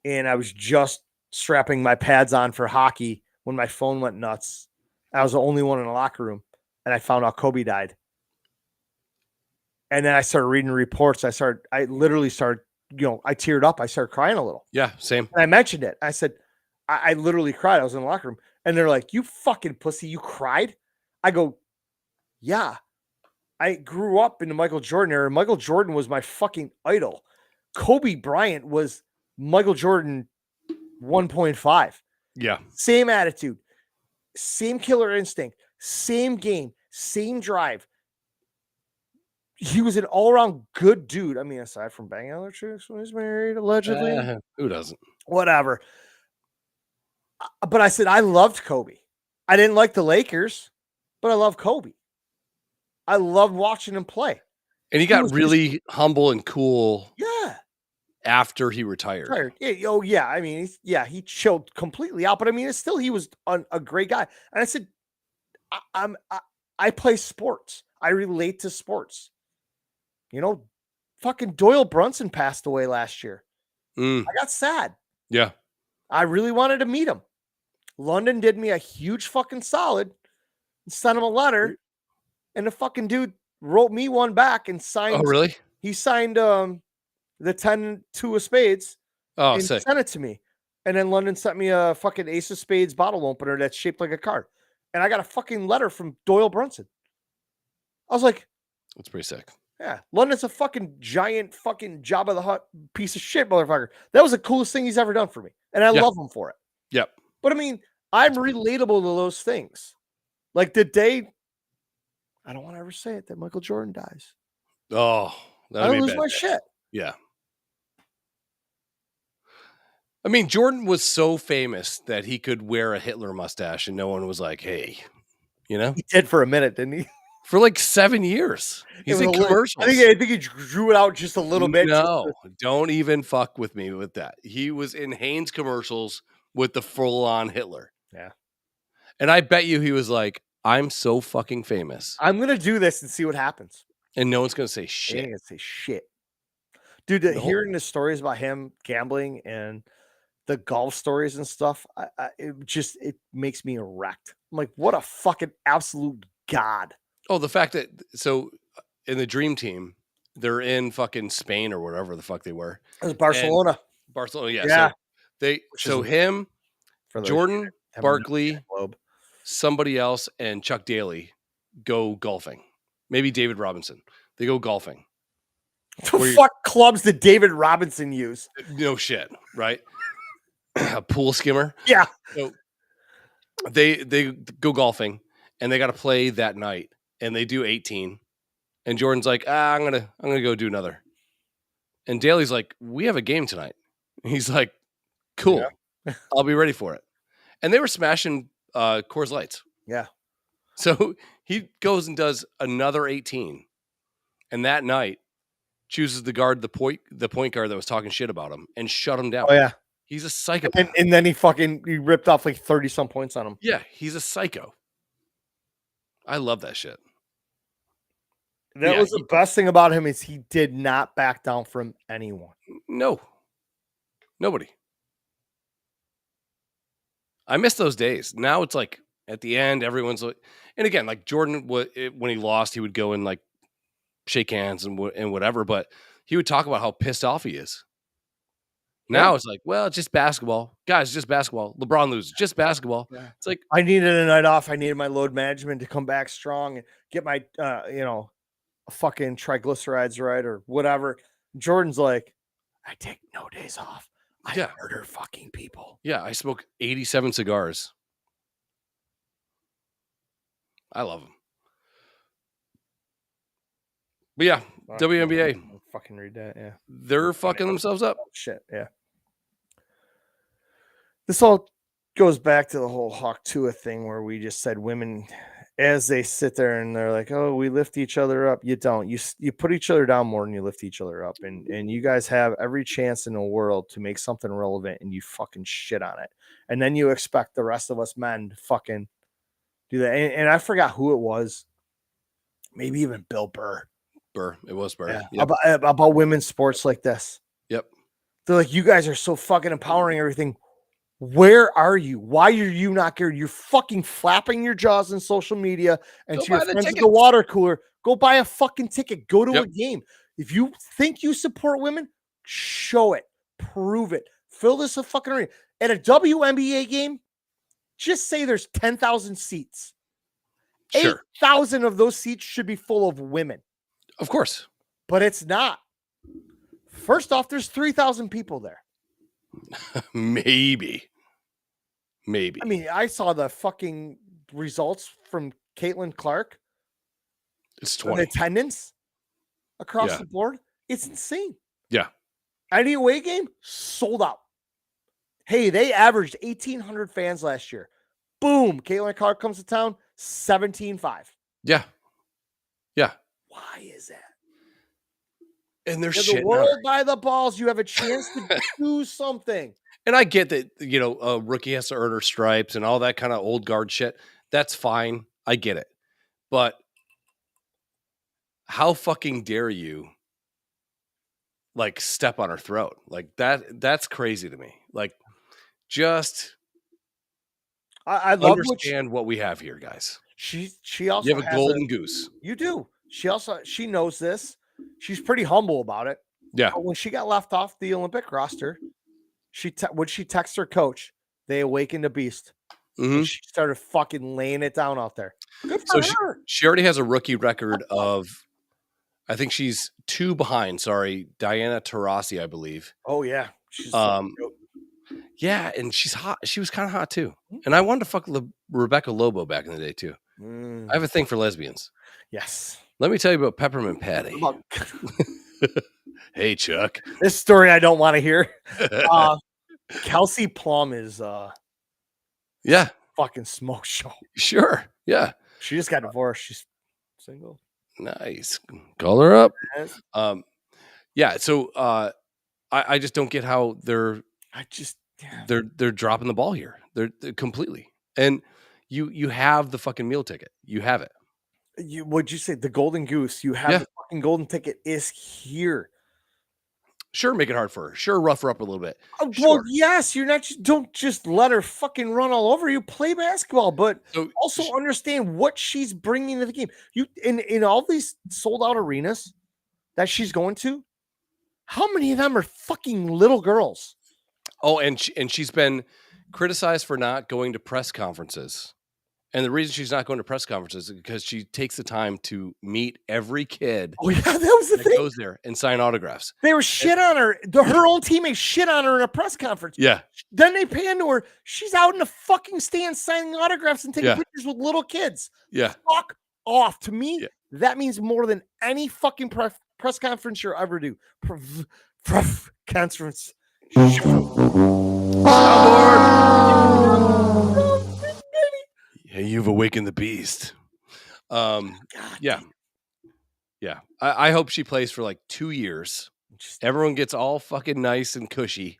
and I was just strapping my pads on for hockey when my phone went nuts. I was the only one in the locker room, and I found out Kobe died. And then I started reading reports. I literally started, I teared up. I started crying a little. Yeah, same. And I mentioned it. I said, I literally cried. I was in the locker room. And they're like, you fucking pussy, you cried? I go, yeah. I grew up in the Michael Jordan era. Michael Jordan was my fucking idol. Kobe Bryant was Michael Jordan 1.5. Yeah. Same attitude, same killer instinct, same game, same drive. He was an all-around good dude. I mean, aside from banging other chicks when he's married, allegedly. Who doesn't? Whatever. But I said I loved Kobe. I didn't like the Lakers, but I love Kobe. I loved watching him play. And he got really humble and cool. Yeah. After he retired. Oh yeah. I mean, he chilled completely out. But I mean, it's still he was a great guy. And I said, I play sports. I relate to sports. Fucking Doyle Brunson passed away last year. I got sad. Yeah. I really wanted to meet him. London did me a huge fucking solid and sent him a letter. And the fucking dude wrote me one back and signed. Oh, really? He signed the 10 2 of spades and sick. sent it to me. And then London sent me a fucking Ace of Spades bottle opener that's shaped like a card. And I got a fucking letter from Doyle Brunson. I was like, that's pretty sick. Yeah. London's a fucking giant fucking Jabba the Hutt piece of shit, motherfucker. That was the coolest thing he's ever done for me. And I love him for it. Yep. But I mean, I'm relatable to those things. Like the day, I don't want to ever say it, that Michael Jordan dies. Oh, I lose my shit. Yeah. I mean, Jordan was so famous that he could wear a Hitler mustache and no one was like, hey, He did for a minute, didn't he? For like 7 years. He's in commercials. I think he drew it out just a little bit. No, don't even fuck with me with that. He was in Hanes commercials with the full-on Hitler. Yeah. And I bet you he was like, I'm so fucking famous. I'm going to do this and see what happens. And no one's going to say They shit. ain't going to say shit. Dude, hearing the stories about him gambling and the golf stories and stuff, it makes me erect. I'm like, what a fucking absolute god. Oh, the fact that, so in the Dream Team, they're in fucking Spain or wherever the fuck they were. It was Barcelona. Barcelona, yeah. Yeah. So him, Jordan, Barkley, somebody else, and Chuck Daly go golfing. Maybe David Robinson. They go golfing. The fuck clubs did David Robinson use? No shit, right? A pool skimmer. Yeah. So they go golfing and they got to play that night. And they do 18, and Jordan's like, I'm gonna go do another. And Daly's like, we have a game tonight. And he's like, cool, yeah. I'll be ready for it. And they were smashing Coors Lights. Yeah. So he goes and does another 18, and that night chooses to guard the point guard that was talking shit about him and shut him down. Oh yeah, he's a psychopath. And then he ripped off like 30 some points on him. Yeah, he's a psycho. I love that shit. That was the best thing about him is he did not back down from anyone. No. Nobody. I miss those days. Now it's like at the end, everyone's like, and again, like Jordan, when he lost, he would go and like shake hands and whatever, but he would talk about how pissed off he is. Now it's like, well, it's just basketball. Guys, just basketball. LeBron loses, just basketball. Yeah. It's like, I needed a night off. I needed my load management to come back strong and get my, fucking triglycerides right or whatever. Jordan's like, I take no days off. I murder fucking people. Yeah, I smoke 87 cigars. I love them. But yeah, WNBA. I'll fucking read that. Yeah. They're fucking themselves up. Oh, shit. Yeah. This all goes back to the whole Hawk Tua thing where we just said women, as they sit there and they're like, oh, we lift each other up. You don't. You put each other down more than you lift each other up. And you guys have every chance in the world to make something relevant and you fucking shit on it. And then you expect the rest of us men to fucking do that. And I forgot who it was. Maybe even Bill Burr. It was Burr. Yeah. Yep. About women's sports like this. Yep. They're like, you guys are so fucking empowering everything. Where are you? Why are you not here? You're fucking flapping your jaws on social media and Go to your buy the friends at the tickets. water cooler. Go buy a fucking ticket. Go to Yep. a game. If you think you support women, show it. Prove it. Fill this a fucking arena. At a WNBA game, just say there's 10,000 seats. Sure. 8,000 of those seats should be full of women. Of course. But it's not. First off, there's 3,000 people there. Maybe. I mean, I saw the fucking results from Caitlin Clark. It's The 20. attendance across the board. It's insane. Yeah. Any away game, sold out. Hey, they averaged 1,800 fans last year. Boom. Caitlin Clark comes to town, 17-5. Yeah. Yeah. Why is that? And they're You're shit. the world by the balls. You have a chance to do something. And I get that, a rookie has to earn her stripes and all that kind of old guard shit. That's fine. I get it. But how fucking dare you like step on her throat? Like that's crazy to me. Like just I love understand what we have here, guys. She also You have a has golden goose. You do. She knows this. She's pretty humble about it. Yeah. But when she got left off the Olympic roster, would she text her coach? They awakened a beast. Mm-hmm. She started fucking laying it down out there. Good for her. She already has a rookie record of, I think she's 2 behind. Sorry, Diana Taurasi, I believe. Oh yeah, she's yeah, and she's hot. She was kind of hot too. And I wanted to fuck Rebecca Lobo back in the day too. I have a thing for lesbians. Yes. Let me tell you about Peppermint Patty. Hey, Chuck. This story I don't want to hear. Kelsey Plum is yeah, fucking smoke show. Sure. Yeah. She just got divorced. She's single. Nice. Call her up. Yes. Yeah. So I just don't get how they're dropping the ball here. They're completely. And you have the fucking meal ticket. You have it. What'd you say? The golden goose. You have the fucking golden ticket is here. Sure, make it hard for her. Sure, rough her up a little bit. Well, yes, you're not. Don't just let her fucking run all over you. Play basketball, but also understand what she's bringing to the game. You in all these sold out arenas that she's going to, how many of them are fucking little girls? Oh, and she's been criticized for not going to press conferences. And the reason she's not going to press conferences is because she takes the time to meet every kid. Oh yeah, that was the thing. Goes there and sign autographs. They were shit on her. Her own teammates shit on her in a press conference. Yeah. Then they pan to her. She's out in the fucking stands signing autographs and taking pictures with little kids. Yeah. Fuck off. To me, that means more than any fucking press conference you'll ever do. Conference. Yeah, you've awakened the beast. Yeah. I hope she plays for like 2 years. Everyone gets all fucking nice and cushy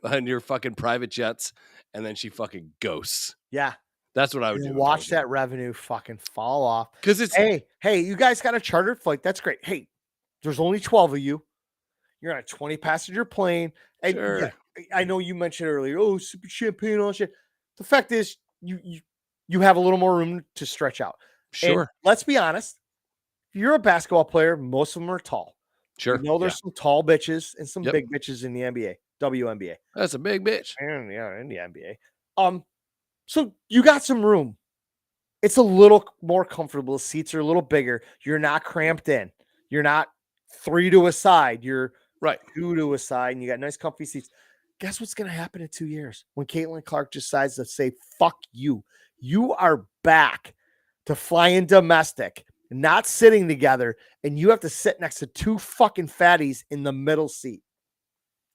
on your fucking private jets, and then she fucking ghosts. Yeah. That's what I would do. Watch that revenue fucking fall off. Because it's hey, you guys got a chartered flight. That's great. Hey, there's only 12 of you. You're on a 20 passenger plane. And Sure. yeah, I know you mentioned earlier, oh, super champagne, all that shit. The fact is, you have a little more room to stretch out. Sure. And let's be honest. If you're a basketball player, most of them are tall. Sure. You know, there's some tall bitches and some Yep. big bitches in the NBA, WNBA. That's a big bitch. And yeah, in the NBA. So you got some room. It's a little more comfortable. Seats are a little bigger. You're not cramped in. You're not 3 to a side. You're Right. 2 to a side, and you got nice comfy seats. Guess what's going to happen in 2 years when Caitlin Clark decides to say, fuck you. You are back to flying domestic, not sitting together, and you have to sit next to 2 fucking fatties in the middle seat,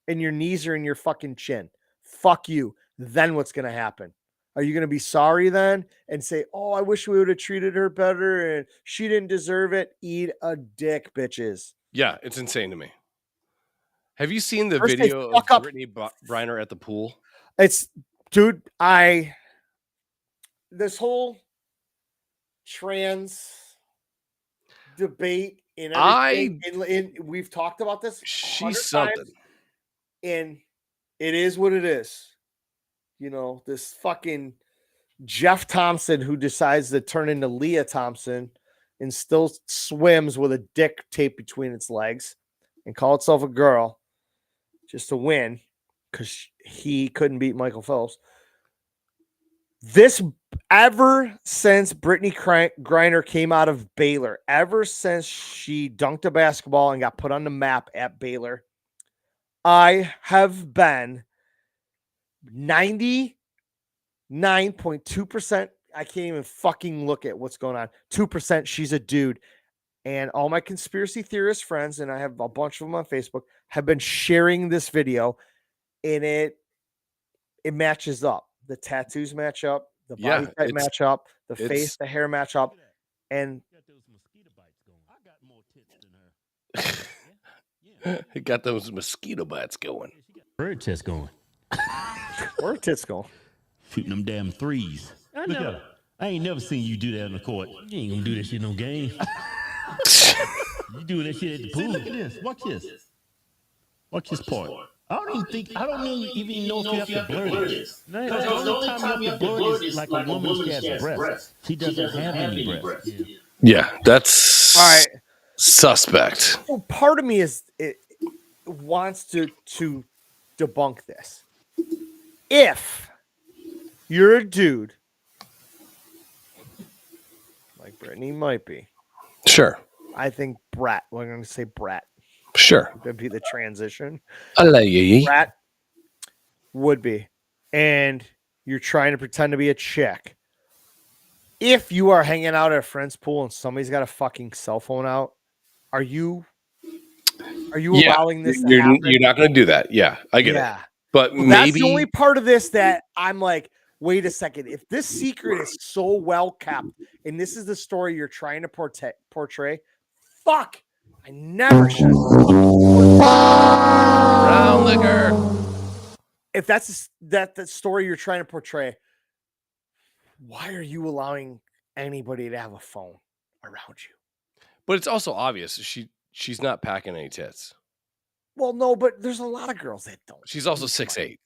and your knees are in your fucking chin. Fuck you. Then what's going to happen? Are you going to be sorry then and say, oh, I wish we would have treated her better and she didn't deserve it? Eat a dick, bitches. Yeah, it's insane to me. Have you seen the First they video fuck of up- Brittany Griner at the pool? It's, dude, this whole trans debate and everything, and we've talked about this. She's 100 something. times, and it is what it is. You know, this fucking Jeff Thompson who decides to turn into Leah Thompson and still swims with a dick taped between its legs and call itself a girl just to win because he couldn't beat Michael Phelps. This, ever since Brittany Griner came out of Baylor, ever since she dunked a basketball and got put on the map at Baylor, I have been 99.2%. I can't even fucking look at what's going on. 2%. She's a dude. And all my conspiracy theorist friends, and I have a bunch of them on Facebook, have been sharing this video, and it matches up. The tattoos match up, the body type match up, the face, the hair match up, and It got those mosquito bites going. Bird test going. where are tits going? Shooting them damn threes. Look at her. I ain't never seen you do that in the court. You ain't gonna do that shit no game. You doing that shit at the pool. Look at this. Watch this. Watch this part. I don't even know if you have to blur this. No, the only time you have to blur this like a woman who has breasts. She doesn't have any breasts. Yeah, that's All right. suspect. Well, part of me wants to debunk this. If you're a dude, like Brittany might be, Sure. I think Brett. We're going to say Brett. Sure. That'd be the transition. Alay. Brett would be, and you're trying to pretend to be a chick. If you are hanging out at a friend's pool and somebody's got a fucking cell phone out, are you allowing this to happen? You're not going to do that. Yeah, I get it. But Well, maybe that's the only part of this that I'm like, wait a second. If this secret is so well kept, and this is the story you're trying to portray, fuck, I never should. brown liquor. If that's the story you're trying to portray, why are you allowing anybody to have a phone around you? But it's also obvious she's not packing any tits. Well, no, but there's a lot of girls that don't. She's also 6'8"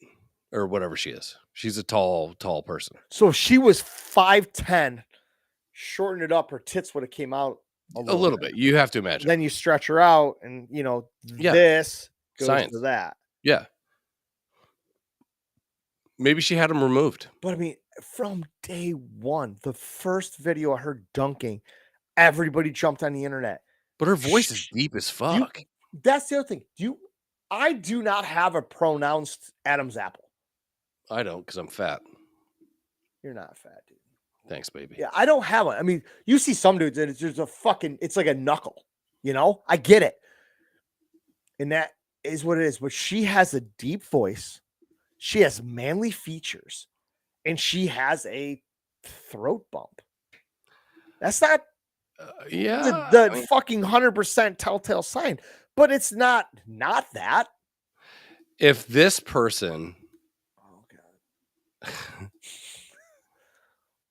or whatever she is. She's a tall person. So if she was 5'10", shortened it up, her tits would have came out A little bit. You have to imagine. Then you stretch her out, and this goes Science. to that. Yeah. Maybe she had them removed. But I mean, from day one, the first video of her dunking, everybody jumped on the internet. But her voice is deep as fuck. That's the other thing. I do not have a pronounced Adam's apple. I don't, because I'm fat. You're not fat, dude. Thanks, baby. Yeah, I don't have one. I mean, you see some dudes and it's just it's like a knuckle, I get it. And that is what it is. But she has a deep voice. She has manly features, and she has a throat bump. That's not the fucking 100% telltale sign, but it's not that. If this person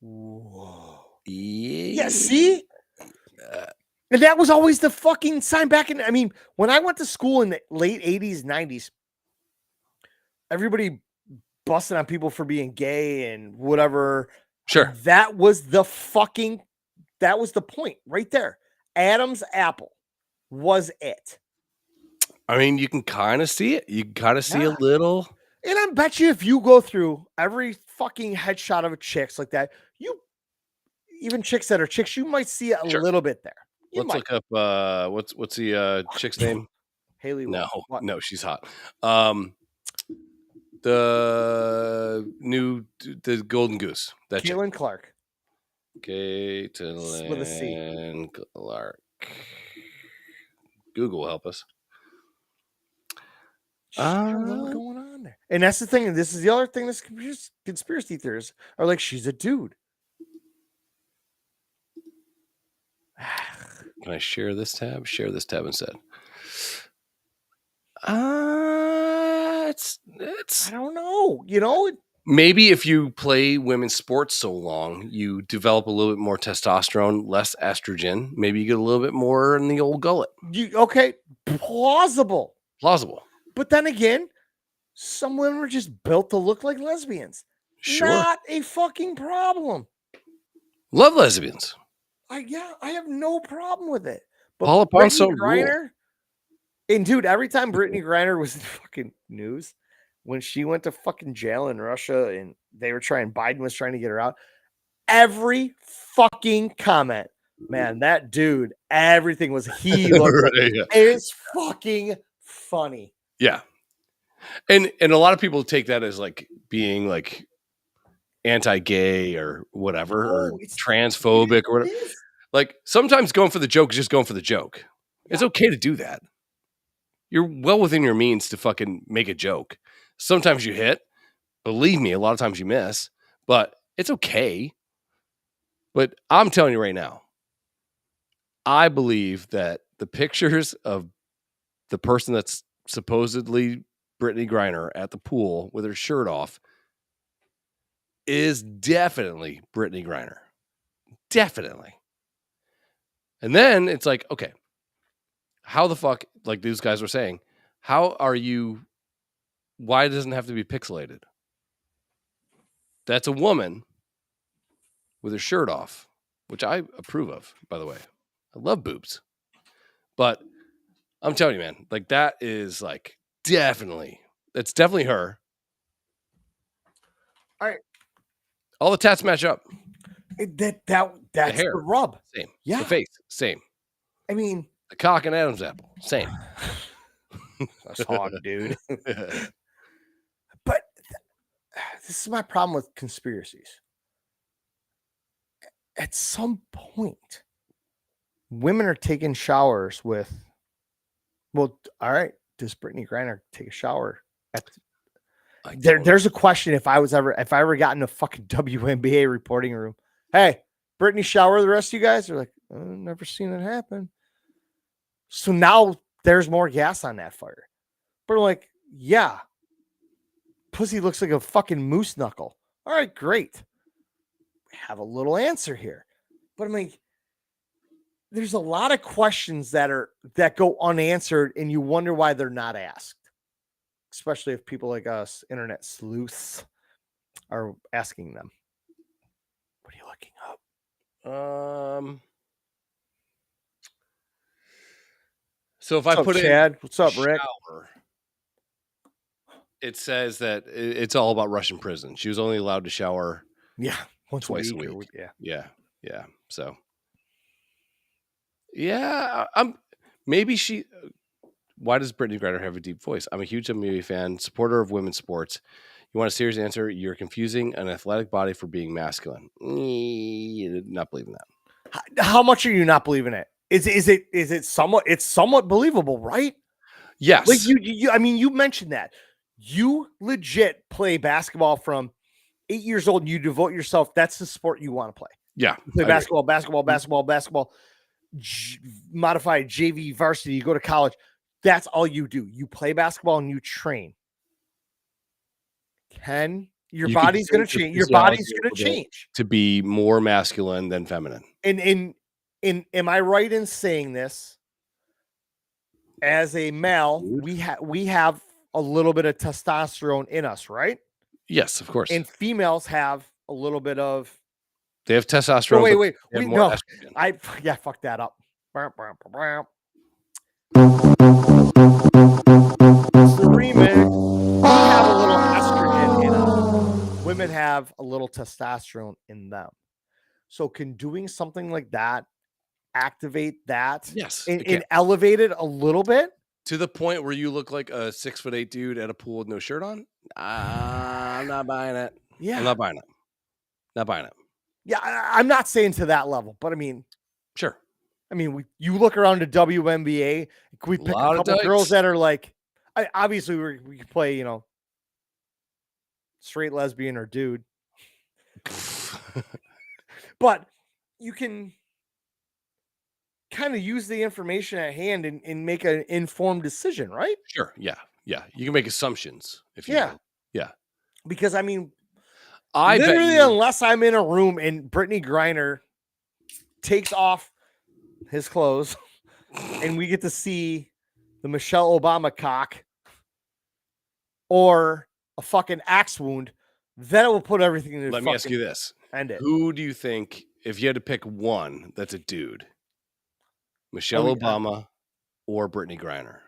Whoa. Yeah, See? And that was always the fucking sign back in. I mean, when I went to school in the late 80s, 90s, everybody busting on people for being gay and whatever. Sure. And that was the point right there. Adam's apple was it. I mean, you can kind of see it. You can kind of see a little. And I bet you if you go through every fucking headshot of a chick's like that, even chicks that are chicks, you might see a little bit there. Let's look up what's the chick's name? Haley. No, she's hot. The Golden Goose. That Caitlin Clark. Caitlin with a C. Clark. Google will help us. What's going on there? And that's the thing. And this is the other thing. This conspiracy theorists are like, she's a dude. Can I share this tab? Share this tab instead. It's I don't know. Maybe if you play women's sports so long, you develop a little bit more testosterone, less estrogen. Maybe you get a little bit more in the old gullet. Okay, plausible. But then again, some women are just built to look like lesbians. Sure. Not a fucking problem. Love lesbians. I have no problem with it. But Paula Ponce Griner, and dude, every time Brittany Griner was in the fucking news, when she went to fucking jail in Russia and Biden was trying to get her out, every fucking comment, man, that dude, everything was he looked right, yeah. It's fucking funny. Yeah. And a lot of people take that as like being like anti-gay or whatever, or transphobic or whatever. Like sometimes going for the joke is just going for the joke. Yeah. It's okay to do that. You're well within your means to fucking make a joke. Sometimes you hit. Believe me, a lot of times you miss. But it's okay. But I'm telling you right now, I believe that the pictures of the person that's supposedly Brittany Griner at the pool with her shirt off is definitely Brittany Griner. Definitely. And then it's like, okay, how the fuck, like these guys were saying, why doesn't it have to be pixelated? That's a woman with her shirt off, which I approve of, by the way. I love boobs. But I'm telling you, man, like that is like that's definitely her. All right. All the tats match up. That's the rub. Same. Yeah. The face, same. I mean, the cock and Adam's apple, same. That's hog, dude. But this is my problem with conspiracies. At some point, women are taking showers with. Well, all right. Does Brittany Griner take a shower? There's a question. If I ever got in a fucking WNBA reporting room, hey, Brittany shower the rest of you guys? They're like, I've never seen it happen. So now there's more gas on that fire. But I'm like, yeah, pussy looks like a fucking moose knuckle. All right, great. We have a little answer here. But I'm like, there's a lot of questions that go unanswered, and you wonder why they're not asked. Especially if people like us, internet sleuths, are asking them. What are you looking up? So if I put Chad? What's up, Rick? Shower, it says that it's all about Russian prison. She was only allowed to shower twice a week. Yeah. So yeah, maybe she. Why does Brittany Griner have a deep voice? I'm a huge WWE fan, supporter of women's sports. You want a serious answer? You're confusing an athletic body for being masculine. Not believing that. How much are you not believing it? Is it somewhat? It's somewhat believable, right? Yes. Like you I mean, you mentioned that you legit play basketball from 8 years old, and you devote yourself. That's the sport you want to play. Yeah. You play basketball. Modified JV varsity. You go to college. That's all you do. You play basketball and you train. Can Your You could body's going to change your change. Your body's physiology a going to little bit change. to be more masculine than feminine. And am I right in saying this? As a male, we have a little bit of testosterone in us, right? Yes, of course. And females have a little bit of. They have testosterone. No, wait. They have We more no. estrogen. Fuck that up. The remix. We have a little estrogen in us. Women have a little testosterone in them. So can doing something like that activate that? Yes, And elevate it a little bit? To the point where you look like a 6'8" dude at a pool with no shirt on? I'm not buying it. Yeah. I'm not buying it. Not buying it. Yeah, I'm not saying to that level, but I mean, sure. I mean, you look around the WNBA, we pick a couple girls that are like, obviously we could play, straight lesbian or dude, but you can kind of use the information at hand and make an informed decision, right? Sure. Yeah. Yeah. You can make assumptions if you will. Yeah. Because I mean, I literally, bet you, unless I'm in a room and Brittany Griner takes off his clothes and we get to see the Michelle Obama cock or a fucking axe wound, then it will put everything in. Let me ask you this. End it. Who do you think, if you had to pick one that's a dude, Michelle Obama or Brittany Griner?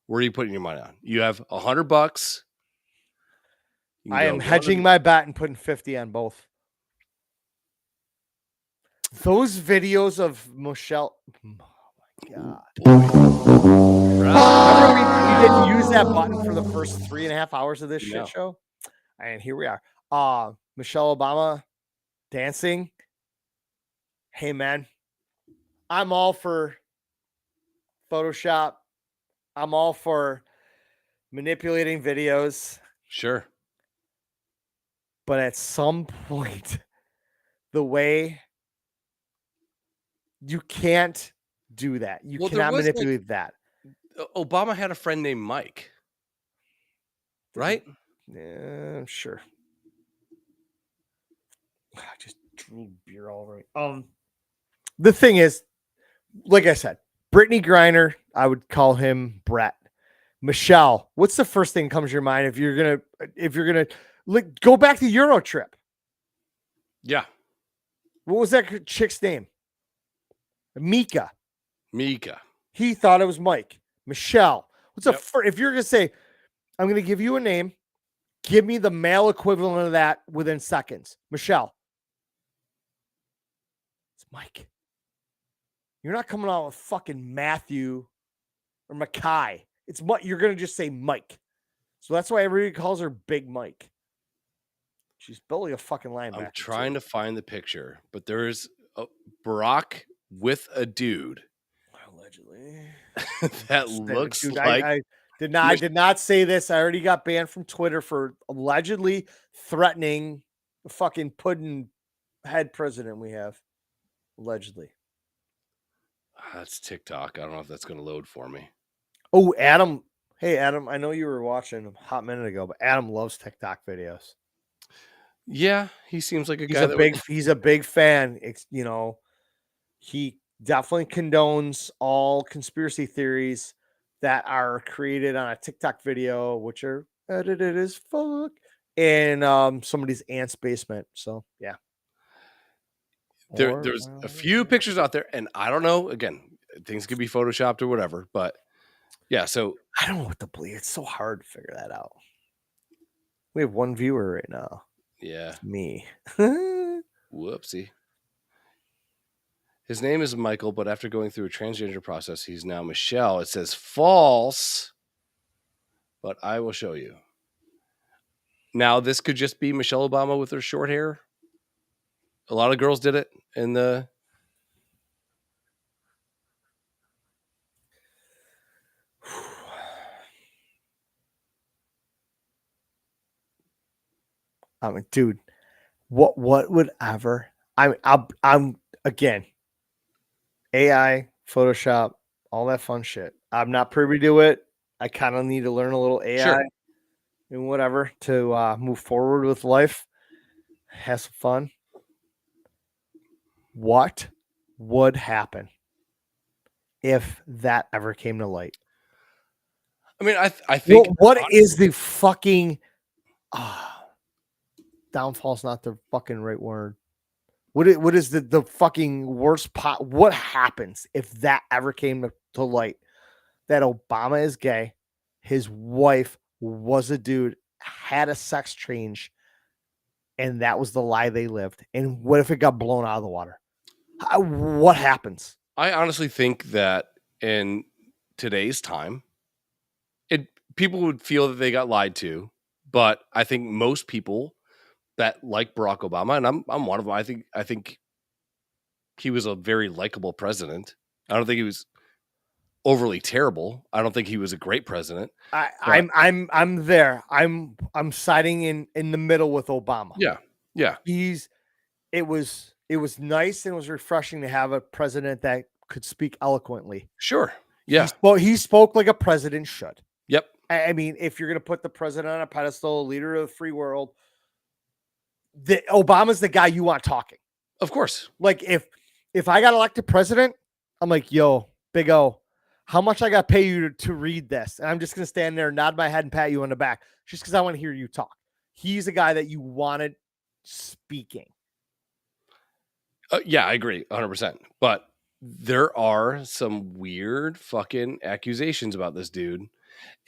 Where are you putting your money on? You have $100. I am hedging my bet and putting 50 on both. Those videos of Michelle. Oh my God. Remember we didn't use that button for the first 3.5 hours of this shit show? And here we are. Michelle Obama dancing. Hey, man. I'm all for Photoshop. I'm all for manipulating videos. Sure. But at some point, the way you can't do that. You cannot manipulate that. Obama had a friend named Mike. Right? Yeah, sure. I just drew beer all over me. The thing is, like I said, Brittany Griner, I would call him Brett. Michelle, what's the first thing that comes to your mind if you're gonna go back to Euro Trip? Yeah. What was that chick's name? Mika. He thought it was Mike. Michelle. What's if you're gonna say, I'm gonna give you a name, give me the male equivalent of that within seconds. Michelle. It's Mike. You're not coming out with fucking Matthew or Mackay. It's you're gonna just say Mike. So that's why everybody calls her Big Mike. She's building a fucking linebacker. I'm trying to find the picture, but there's Barack with a dude. Allegedly. That looks dude, like. I did not say this. I already got banned from Twitter for allegedly threatening the fucking pudding head president we have. Allegedly. That's TikTok. I don't know if that's going to load for me. Oh, Adam. Hey, Adam, I know you were watching a hot minute ago, but Adam loves TikTok videos. Yeah, he seems like guy he's a big fan. It's, he definitely condones all conspiracy theories that are created on a TikTok video, which are edited as fuck in somebody's aunt's basement. So yeah. There's a few pictures out there, and I don't know. Again, things could be photoshopped or whatever, but yeah. So I don't know what to believe. It's so hard to figure that out. We have one viewer right now. Yeah, it's me. Whoopsie. His name is Michael, but after going through a transgender process, he's now Michelle. It says false, but I will show you. Now, this could just be Michelle Obama with her short hair. A lot of girls did it in the. I mean, dude, what would ever? I'm again. AI, Photoshop, all that fun shit. I'm not privy to it. I kind of need to learn a little AI. Sure. and whatever to move forward with life, have some fun. What would happen if that ever came to light? I mean, I think what is the fucking downfall's not the fucking right word. What is the fucking worst pot? What happens if that ever came to light that Obama is gay, his wife was a dude, had a sex change, and that was the lie they lived? And what if it got blown out of the water? What happens? I honestly think that in today's time, people would feel that they got lied to, but I think most people that like Barack Obama, and I'm one of them. I think he was a very likable president. I don't think he was overly terrible. I don't think he was a great president. I'm there. I'm siding in the middle with Obama. Yeah. Yeah. It was nice and it was refreshing to have a president that could speak eloquently. Sure. Yeah. He spoke like a president should. Yep. I mean, if you're going to put the president on a pedestal, leader of the free world, Obama's the guy you want talking. Of course. Like if I got elected president, I'm like, yo, Big O, how much I got to pay you to read this? And I'm just going to stand there, nod my head, and pat you on the back just because I want to hear you talk. He's a guy that you wanted speaking. Yeah, I agree 100%. But there are some weird fucking accusations about this dude.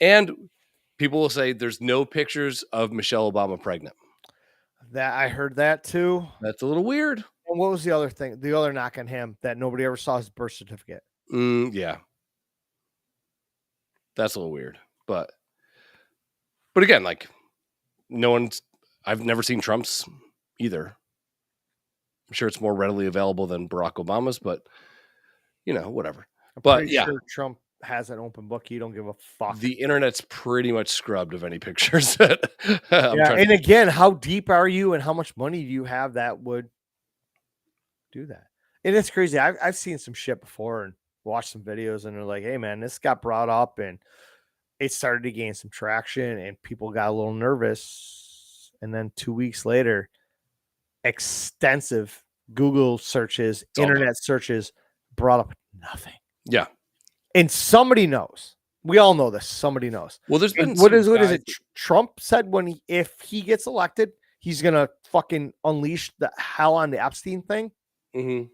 And people will say there's no pictures of Michelle Obama pregnant. That I heard that too. That's a little weird. And what was the other thing? The other knock on him that nobody ever saw his birth certificate. Yeah. That's a little weird. But again, like I've never seen Trump's either. I'm sure it's more readily available than Barack Obama's, but whatever. But yeah, sure Trump has an open book. You don't give a fuck. The internet's pretty much scrubbed of any pictures. And again, how deep are you and how much money do you have that would do that? And it's crazy. I've seen some shit before and watched some videos and they're like, hey man, this got brought up and it started to gain some traction and people got a little nervous. And then 2 weeks later, extensive Google searches, internet searches brought up nothing. Yeah. And somebody knows. We all know this. Somebody knows. Well, there's been what is it? Trump said if he gets elected, he's gonna fucking unleash the hell on the Epstein thing. Mm-hmm.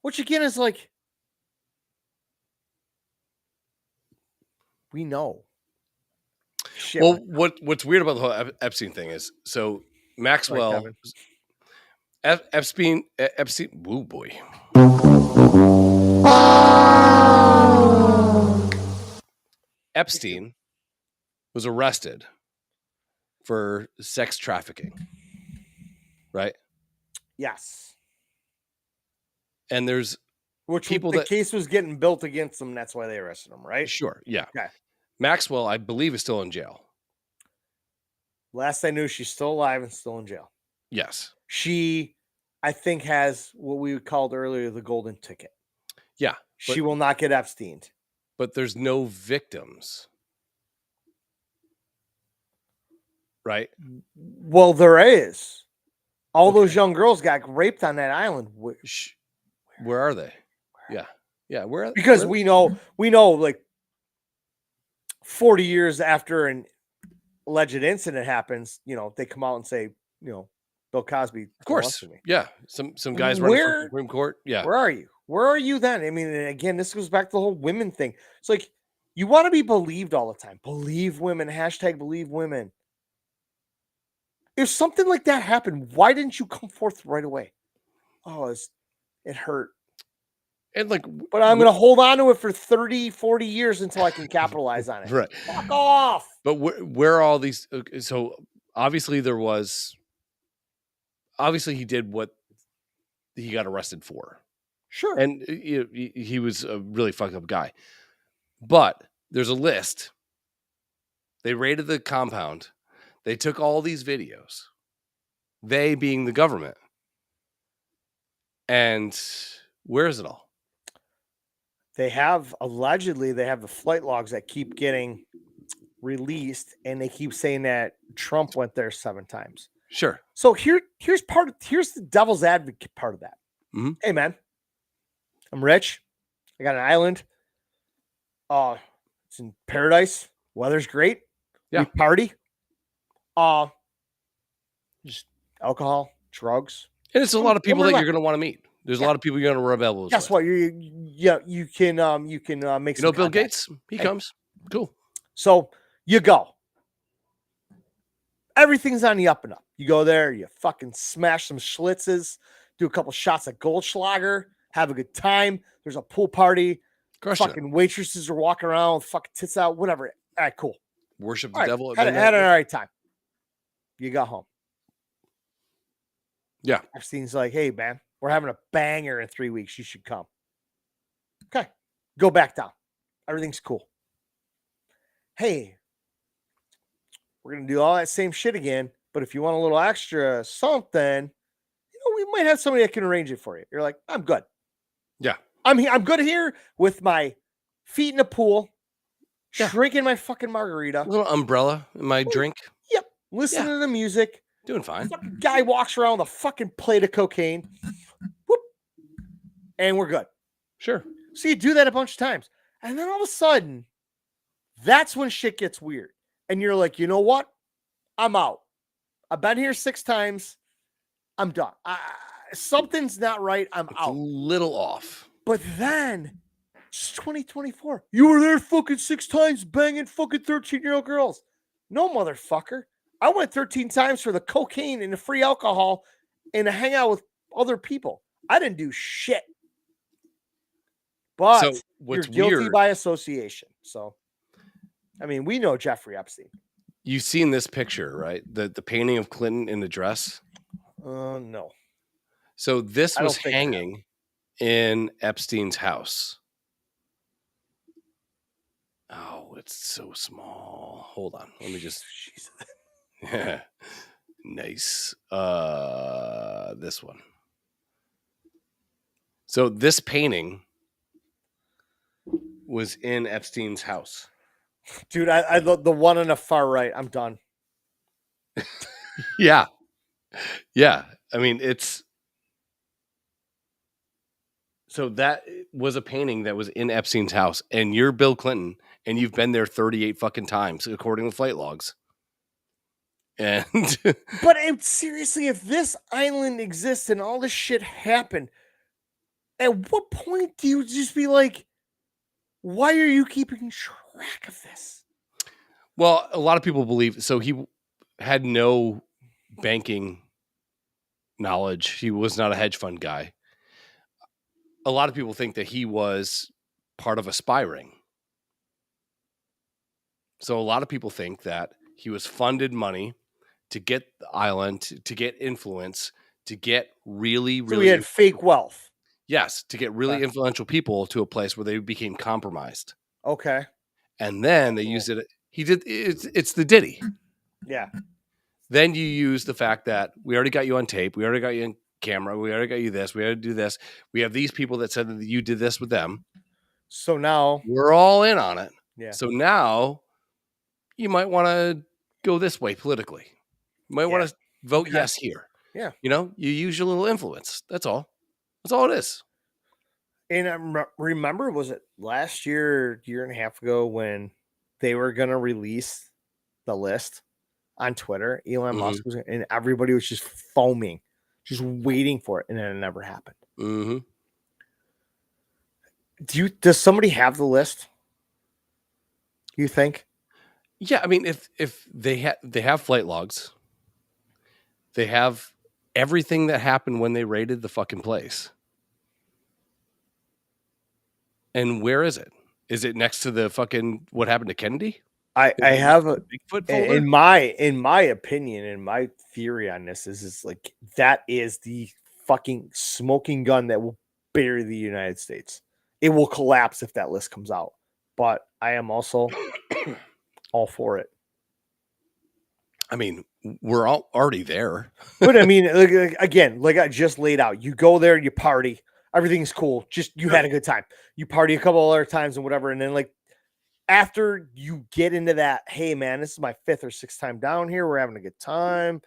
Which again is like, we know. Shit. Well, what's weird about the whole Epstein thing is so Maxwell, Epstein. Oh boy. Epstein was arrested for sex trafficking, right? Yes. And there's people the case was getting built against them. That's why they arrested him, right? Sure. Yeah. Okay. Maxwell, I believe, is still in jail. Last I knew, she's still alive and still in jail. Yes. She, I think, has what we called earlier the golden ticket. Yeah. She will not get Epsteined. But there's no victims. Right? Well, there is. All those young girls got raped on that island. Where are they? Yeah. Yeah. Where are they? Because we know like 40 years after an alleged incident happens, they come out and say, Bill Cosby. Of course. Yeah. Some guys running for Supreme Court. Yeah. Where are you? Where are you then? I mean, again, this goes back to the whole women thing. It's like, you want to be believed all the time. Believe women. # believe women. If something like that happened, why didn't you come forth right away? Oh, it hurt. And but I'm going to hold on to it for 30, 40 years until I can capitalize on it. Right. Fuck off. But where are all these? So obviously he did what he got arrested for. Sure. And he was a really fucked up guy. But there's a list. They raided the compound. They took all these videos. They being the government. And where is it all? Allegedly, they have the flight logs that keep getting released, and they keep saying that Trump went there 7 times. Sure. So here's the devil's advocate part of that. Mhm. Hey man, I'm rich. I got an island. It's in paradise. Weather's great. Yeah. We party. Just alcohol, drugs. And it's a lot of people that left. you're going to want to meet. There's a lot of people you're going to rub elbows Guess with. what? You can make You some know Bill contacts. Gates? He comes. Cool. So you go. Everything's on the up and up. You go there, you fucking smash some schlitzes, do a couple shots of Goldschlager, have a good time. There's a pool party. Crushing it. Fucking waitresses are walking around with fucking tits out, whatever. All right, cool. Worship the All right, devil. at had an midnight. all right time. You got home. Yeah. Epstein's like, hey, man, we're having a banger in 3 weeks. You should come. Okay. Go back down. Everything's cool. Hey, we're going to do all that same shit again. But if you want a little extra something, we might have somebody that can arrange it for you. You're like, I'm good. Yeah. I'm here. I'm good here with my feet in the pool, drinking my fucking margarita. A little umbrella in my drink. Yep. Listening to the music. Doing fine. Fucking guy walks around with a fucking plate of cocaine. Whoop. And we're good. Sure. So you do that a bunch of times. And then all of a sudden, that's when shit gets weird. And you're like, you know what? I'm out. I've been here 6 times. I'm done. Something's not right. I'm It's out. a little off. But then it's 2024. You were there fucking 6 times banging fucking 13-year-old girls. No, motherfucker. I went 13 times for the cocaine and the free alcohol and to hang out with other people. I didn't do shit. But So you're what's guilty weird, by association. So, I mean, we know Jeffrey Epstein. you've seen this picture, right? The painting of Clinton in the dress. No. So this I don't was think I have. hanging in Epstein's house. Oh, it's so small. Hold on. Let me just. Nice. This one. So this painting was in Epstein's house. Dude, I the one on the far right. I'm done. Yeah. Yeah. I mean, it's. So that was a painting that was in Epstein's house, and you're Bill Clinton, and you've been there 38 fucking times, according to flight logs. And But seriously, if this island exists and all this shit happened, at what point do you just be like, why are you keeping track of this? well, a lot of people believe so. He had no banking knowledge. He was not a hedge fund guy. A lot of people think that he was part of a spy ring. So a lot of people think that he was funded money to get the island, to get influence, to get really, So really we had fake wealth. yes, to get really Okay. influential people to a place where they became compromised. Okay. And then they used it. He did. It's the ditty. Yeah. Then you use the fact that we already got you on tape. We already got you in camera. We already got you this. We already do this. We have these people that said that you did this with them. So now We're all in on it. Yeah. So now you might want to go this way politically. You might want to vote yes here. Yeah. You use your little influence. That's all. That's all it is. And I remember, was it last year and a half ago when they were going to release the list on Twitter? Elon Musk was, and everybody was just foaming, just waiting for it, and then it never happened. Mm-hmm. Does somebody have the list? You think? Yeah, I mean, if they have flight logs, they have everything that happened when they raided the fucking place. And where is it? Is it next to the fucking what happened to Kennedy? I have a Bigfoot folder? in my opinion, and my theory on this is like that is the fucking smoking gun that will bury the United States. It will collapse if that list comes out. But I am also all for it. I mean, we're all already there. But I mean, again, like I just laid out, you go there, you party, everything's cool. Just you had a good time. You party a couple other times and whatever, and then like after you get into that, hey man, this is my 5th or 6th time down here. We're having a good time.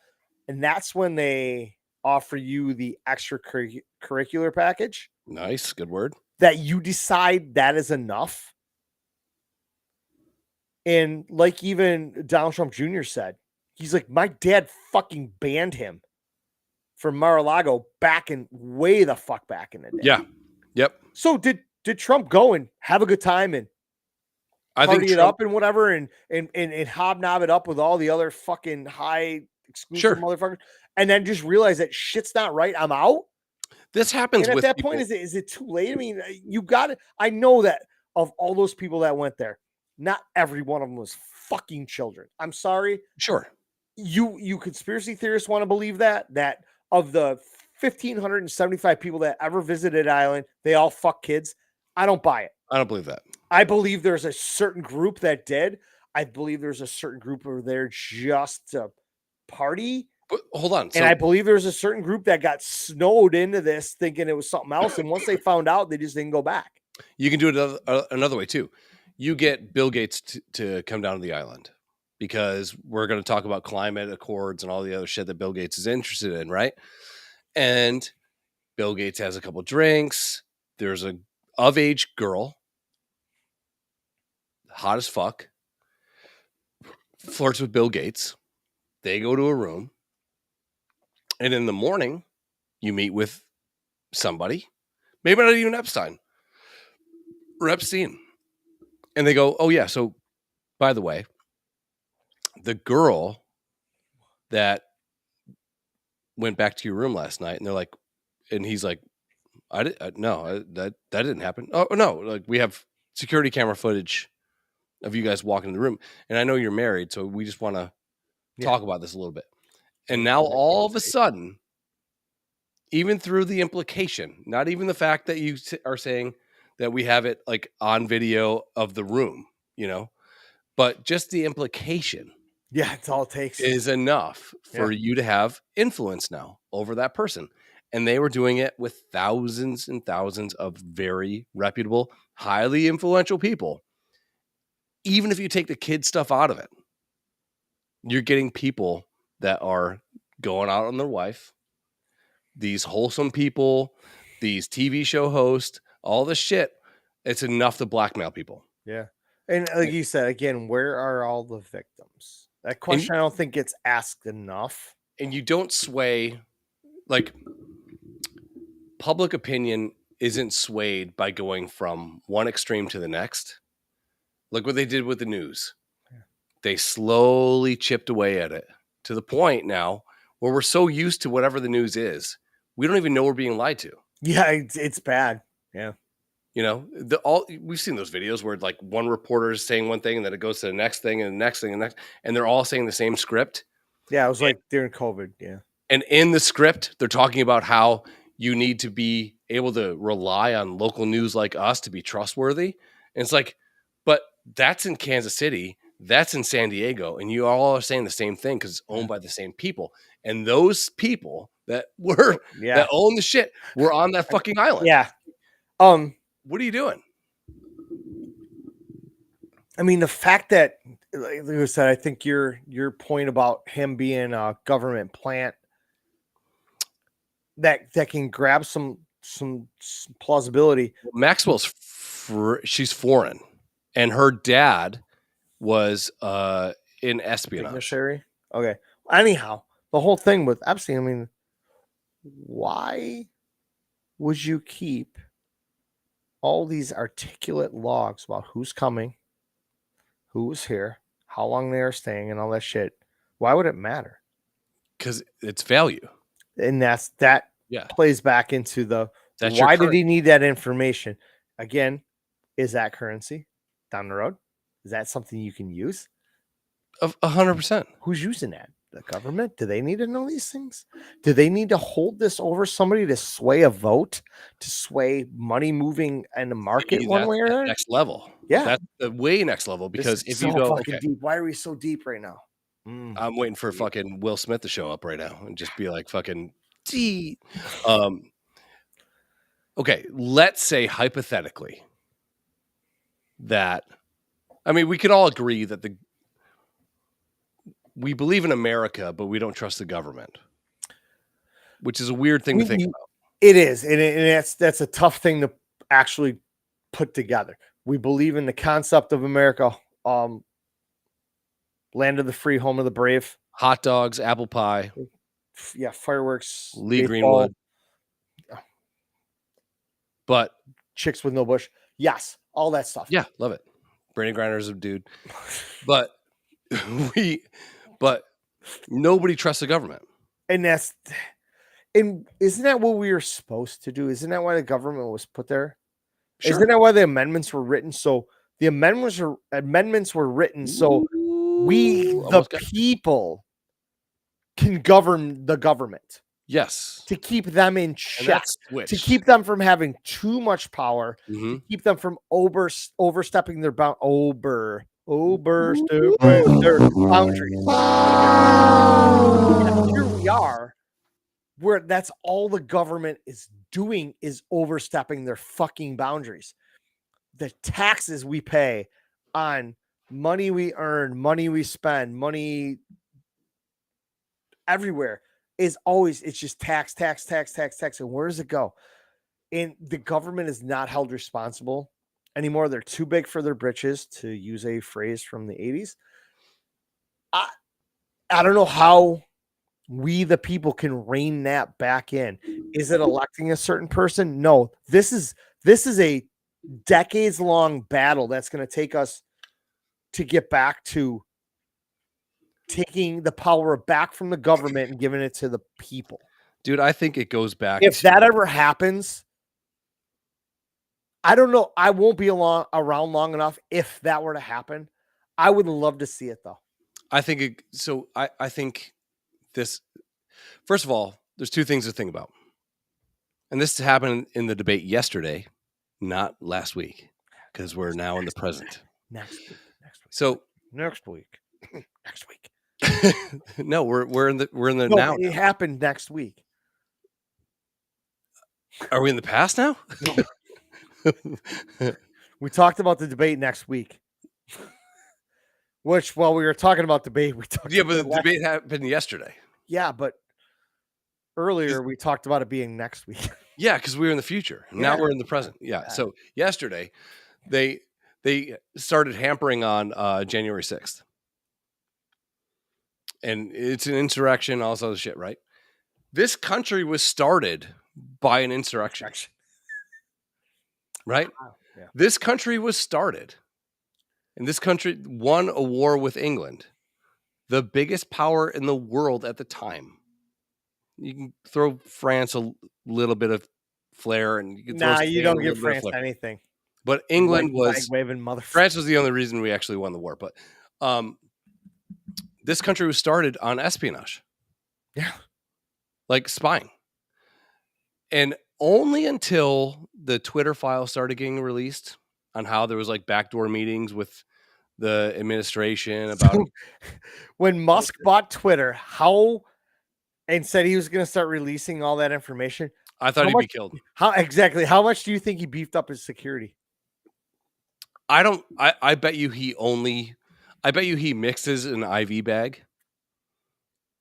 And that's when they offer you the extracurricular package. Nice. Good word. That you decide that is enough. And like even Donald Trump Jr. said, he's like, my dad fucking banned him from Mar-a-Lago way the fuck back in the day. Yeah. Yep. So did Trump go and have a good time and party it up and whatever and hobnob it up with all the other fucking high exclusive motherfuckers, and then just realize that shit's not right? I'm out. This happens. And at that point, is it too late? I mean, you got it. I know that of all those people that went there, not every one of them was fucking children. I'm sorry. Sure. You conspiracy theorists want to believe that of the 1,575 people that ever visited Island, they all fuck kids. I don't buy it. I don't believe that. I believe there's a certain group that did. I believe there's a certain group over there just to party. But hold on. And I believe there's a certain group that got snowed into this thinking it was something else. And once they found out, they just didn't go back. You can do it another way too. You get Bill Gates to come down to the island because we're going to talk about climate accords and all the other shit that Bill Gates is interested in, right? And Bill Gates has a couple drinks. There's a of-age girl, hot as fuck, flirts with Bill Gates. They go to a room. And in the morning, you meet with somebody, maybe not even Epstein, or Epstein. And they go, oh, yeah, so by the way, the girl that went back to your room last night, and they're like, and he's like, that didn't happen. Oh, no, like we have security camera footage of you guys walking in the room. And I know you're married, so we just want to talk about this a little bit. And now all of a sudden, even through the implication, not even the fact that you are saying that we have it like on video of the room, but just the implication. Yeah, it's all it takes. Is enough for you to have influence now over that person. And they were doing it with thousands and thousands of very reputable, highly influential people. Even if you take the kid stuff out of it, you're getting people that are going out on their wife, these wholesome people, these TV show hosts, all this shit. It's enough to blackmail people. Yeah. And like you said, again, where are all the victims? That question I don't think gets asked enough. And you don't sway, like, public opinion isn't swayed by going from one extreme to the next. Look what they did with the news. Yeah. They slowly chipped away at it to the point now where we're so used to whatever the news is, we don't even know we're being lied to. Yeah, it's bad. Yeah. We've seen those videos where like one reporter is saying one thing and then it goes to the next thing and the next thing and they're all saying the same script. Yeah, it was like during COVID. Yeah. And in the script, they're talking about how you need to be able to rely on local news like us to be trustworthy. And it's like, but that's in Kansas City, that's in San Diego, and you all are saying the same thing because it's owned by the same people. And those people that own the shit were on that fucking island. Yeah. What are you doing? I mean, the fact that, like I said, I think your point about him being a government plant that can grab some plausibility. Maxwell's she's foreign, and her dad was in espionage. Okay. Anyhow, the whole thing with Epstein. I mean, why would you keep all these articulate logs about who's coming, who was here, how long they are staying, and all that shit? Why would it matter? Because it's value. And that plays back into why did he need that information? Again, is that currency down the road? Is that something you can use? 100%. Who's using that? The government? Do they need to know these things? Do they need to hold this over somebody to sway a vote, to sway money moving in the market one way or another? Next level. Yeah. That's the way next level, because if you go fucking deep, why are we so deep right now? I'm waiting for fucking Will Smith to show up right now and just be like fucking okay, let's say hypothetically that I mean, we could all agree that we believe in America, but we don't trust the government, which is a weird thing to think about. It is, and that's a tough thing to actually put together. We believe in the concept of America, land of the free, home of the brave. Hot dogs, apple pie, yeah, fireworks, Lee baseball, Greenwood, but chicks with no bush. Yes, all that stuff. Yeah, love it. Brandon Griner's a dude, but but nobody trusts the government, and isn't that what we were supposed to do? Isn't that why the government was put there? Sure. Isn't that why the amendments were written? So the amendments were written so we, the people, can govern the government. Yes. To keep them in check, to keep them from having too much power, to keep them from overstepping their overstepping their boundaries. And here we are, where that's all the government is doing is overstepping their fucking boundaries. The taxes we pay on money we earn, money we spend, money everywhere is always, it's just tax. And where does it go? And the government is not held responsible anymore. They're too big for their britches, to use a phrase from the 80s. I don't know how we, the people, can rein that back in. Is it electing a certain person? No, this is a decades-long battle that's going to take us to get back to taking the power back from the government and giving it to the people. Dude, I think it goes back. If that ever happens, I don't know. I won't be around long enough. If that were to happen, I would love to see it, though. I think I think this. First of all, there's two things to think about, and this happened in the debate yesterday, not last week, because we're now in the present. Next week. So next week. Next week. No, we're in the no, now. It happened next week. Are we in the past now? We talked about the debate next week. Which, while we were talking about debate, we talked. Yeah, but the debate happened yesterday. Yeah, but earlier we talked about it being next week. Yeah, because we were in the future. Now we're in the present. Yeah. So yesterday, they started hampering on January 6th. And it's an insurrection, all this other shit, right? This country was started by an insurrection. Right? Yeah. This country was started. And this country won a war with England, the biggest power in the world at the time. You can throw France a little bit of flair, and you can throw you don't give France anything. But England was waving France was the only reason we actually won the war. But this country was started on espionage. Yeah. Like spying. And only until the Twitter files started getting released on how there was like backdoor meetings with the administration about when Musk bought Twitter, and said he was going to start releasing all that information. I thought he'd be killed. How much do you think he beefed up his security? I bet you he mixes an IV bag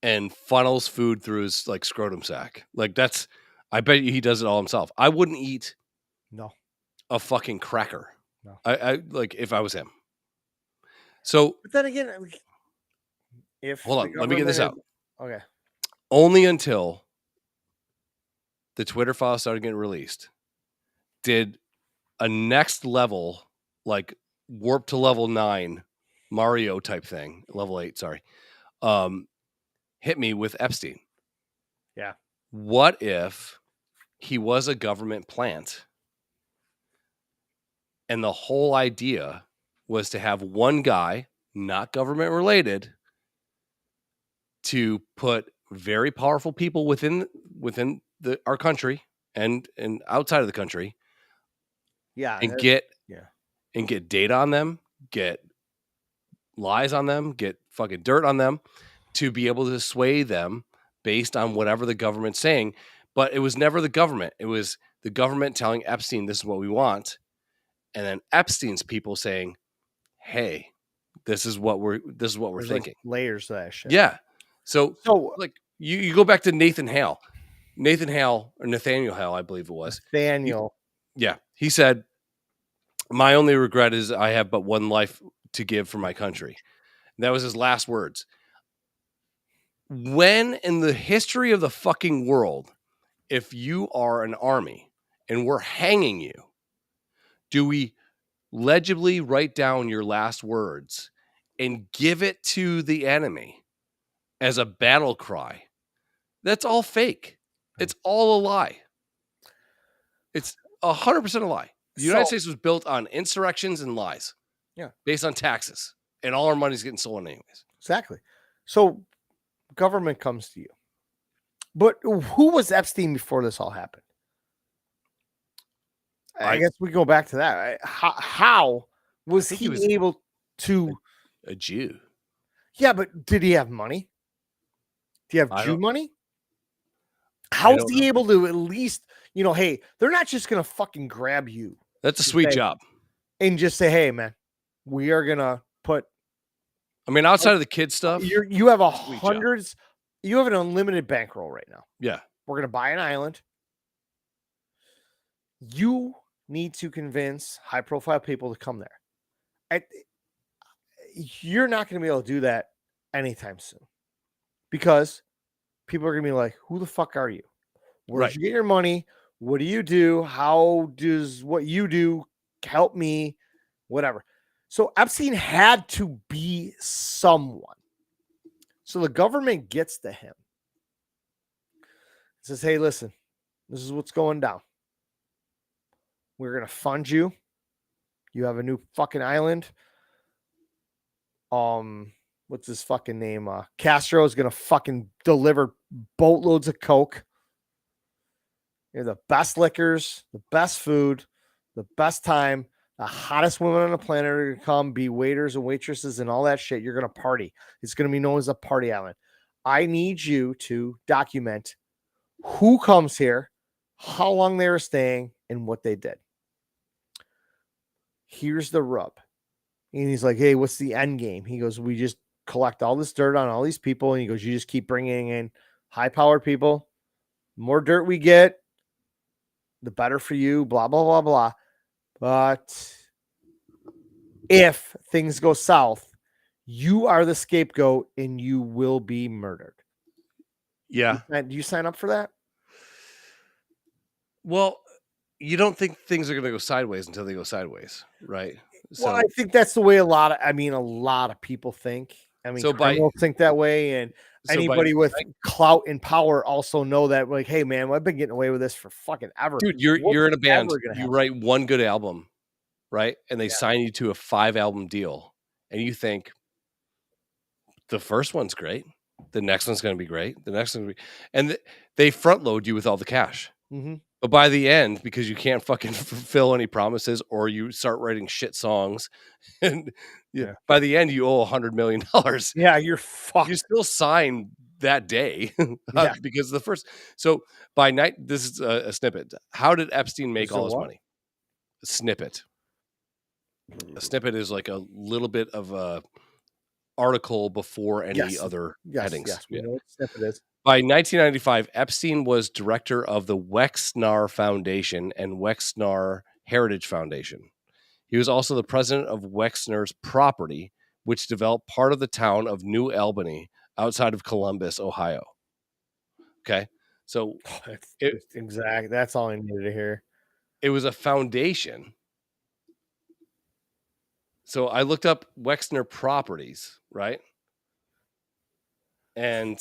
and funnels food through his like scrotum sack. Like I bet you he does it all himself. I wouldn't eat a fucking cracker. No. I like if I was him. So, but then again, hold on, let me get this out. Okay. Only until the Twitter files started getting released did a next level, like warp to level 9 Mario type thing, level 8, sorry, hit me with Epstein. Yeah. What if he was a government plant and the whole idea was to have one guy, not government related, to put very powerful people within our country and outside of the country, and get data on them, get lies on them, get fucking dirt on them, to be able to sway them based on whatever the government's saying. But it was never the government. It was the government telling Epstein, this is what we want. And then Epstein's people saying, hey, this is what we're There's thinking. like layers to that shit. Yeah. So So like you go back to Nathan Hale. Nathaniel Hale, I believe it was. Nathaniel. Yeah. He said, "My only regret is I have but one life to give for my country." And that was his last words. When in the history of the fucking world, if you are an army and we're hanging you, do we legibly write down your last words and give it to the enemy as a battle cry? That's all fake. It's all a lie. It's 100% a lie. The United States was built on insurrections and lies. Yeah. Based on taxes. And all our money's getting stolen anyways. Exactly. So government comes to you. But who was Epstein before this all happened? I guess we go back to that. Right? How was he able to a Jew? Yeah, but did he have money? Do you have Jew money? How is he able to at least, hey, they're not just gonna fucking grab you. That's a sweet job. And just say, hey, man, we are gonna put. I mean, outside of the kid stuff, you have hundreds. You have an unlimited bankroll right now. Yeah, we're gonna buy an island. You need to convince high-profile people to come there. You're not going to be able to do that anytime soon because people are going to be like, who the fuck are you? Where did you get your money? What do you do? How does what you do help me? Whatever. So Epstein had to be someone. So the government gets to him. It says, hey, listen, this is what's going down. We're going to fund you. You have a new fucking island. What's his fucking name? Castro is gonna fucking deliver boatloads of coke. You're the best liquors, the best food, the best time, the hottest women on the planet are gonna come be waiters and waitresses and all that shit. You're gonna party. It's gonna be known as a party island. I need you to document who comes here, how long they were staying, and what they did. Here's the rub. And he's like, hey, what's the end game? He goes, we just collect all this dirt on all these people. And he goes, you just keep bringing in high-powered people. The more dirt we get, the better for you, blah, blah, blah, blah. But if things go south, you are the scapegoat and you will be murdered. Yeah. Do you sign up for that? Well, you don't think things are going to go sideways until they go sideways, right? Well, I think that's the way a lot of people think. I mean, criminals think that way, and anybody with clout and power also know that. Like, hey, man, I've been getting away with this for fucking ever. Dude, you're in a band. You write one good album, right? And they sign you to a 5-album deal, and you think the first one's great, the next one's going to be great, the next one's going to be, and they front load you with all the cash. Mm-hmm. But by the end, because you can't fucking fulfill any promises, or you start writing shit songs, and by the end you owe $100 million. Yeah, you're fucked. You still sign that day because the first. So by night, this is a snippet. How did Epstein make all his money? A snippet. A snippet is like a little bit of a article before any other headings. Yes, we know what snippet is. By 1995, Epstein was director of the Wexner Foundation and Wexner Heritage Foundation. He was also the president of Wexner's Property, which developed part of the town of New Albany outside of Columbus, Ohio. Okay, so that's all I needed to hear. It was a foundation. So I looked up Wexner Properties, right? And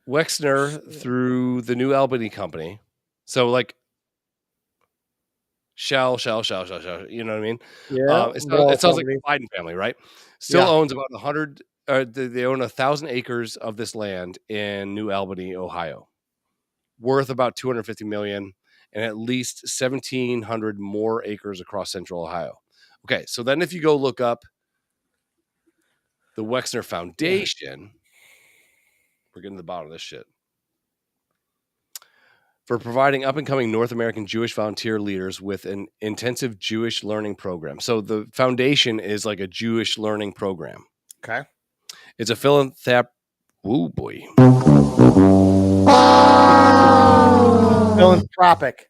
Wexner through the New Albany Company. So like shall, you know what I mean? Yeah. It sounds like the Biden family, right? Still owns about 100, they own 1,000 acres of this land in New Albany, Ohio, worth about $250 million and at least 1,700 more acres across central Ohio. Okay. So then if you go look up the Wexner Foundation, we're getting to the bottom of this shit. for providing up-and-coming North American Jewish volunteer leaders with an intensive Jewish learning program. So the foundation is like a Jewish learning program. Okay. It's a philanthropic. Oh boy. Philanthropic.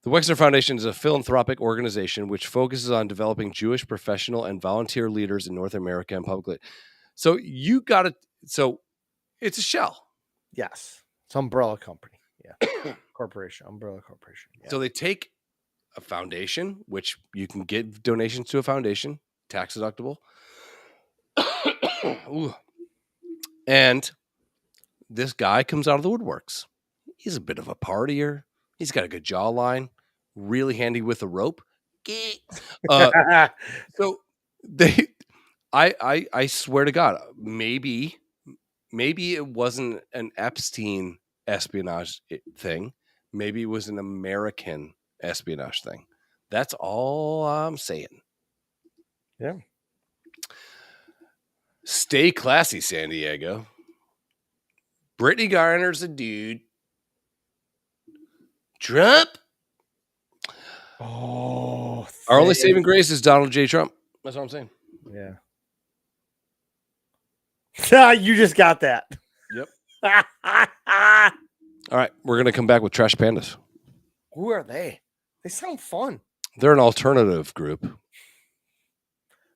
The Wexner Foundation is a philanthropic organization which focuses on developing Jewish professional and volunteer leaders in North America and publicly. So you got to. So it's a shell. Yes. It's umbrella company. Yeah. Corporation. Umbrella corporation. Yeah. So they take a foundation, which you can give donations to a foundation, tax deductible. Ooh. And this guy comes out of the woodworks. He's a bit of a partier. He's got a good jawline, really handy with a rope. So they, I swear to God, maybe it wasn't an Epstein espionage thing. Maybe it was an American espionage thing. That's all I'm saying. Yeah. Stay classy, San Diego. Brittany Garner's a dude. Trump. Oh, Our only saving grace is Donald J. Trump. That's what I'm saying. Yeah. You just got that. Yep. All right. We're going to come back with Trash Pandas. Who are they? They sound fun. They're an alternative group.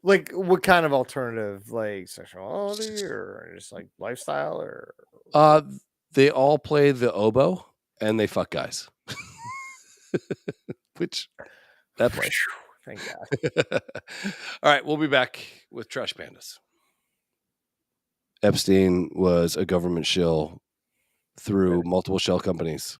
Like what kind of alternative? Like sexuality or just like lifestyle or? They all play the oboe and they fuck guys. Which that plays. Thank God. All right, we'll be back with Trash Pandas. Epstein was a government shill through multiple shell companies.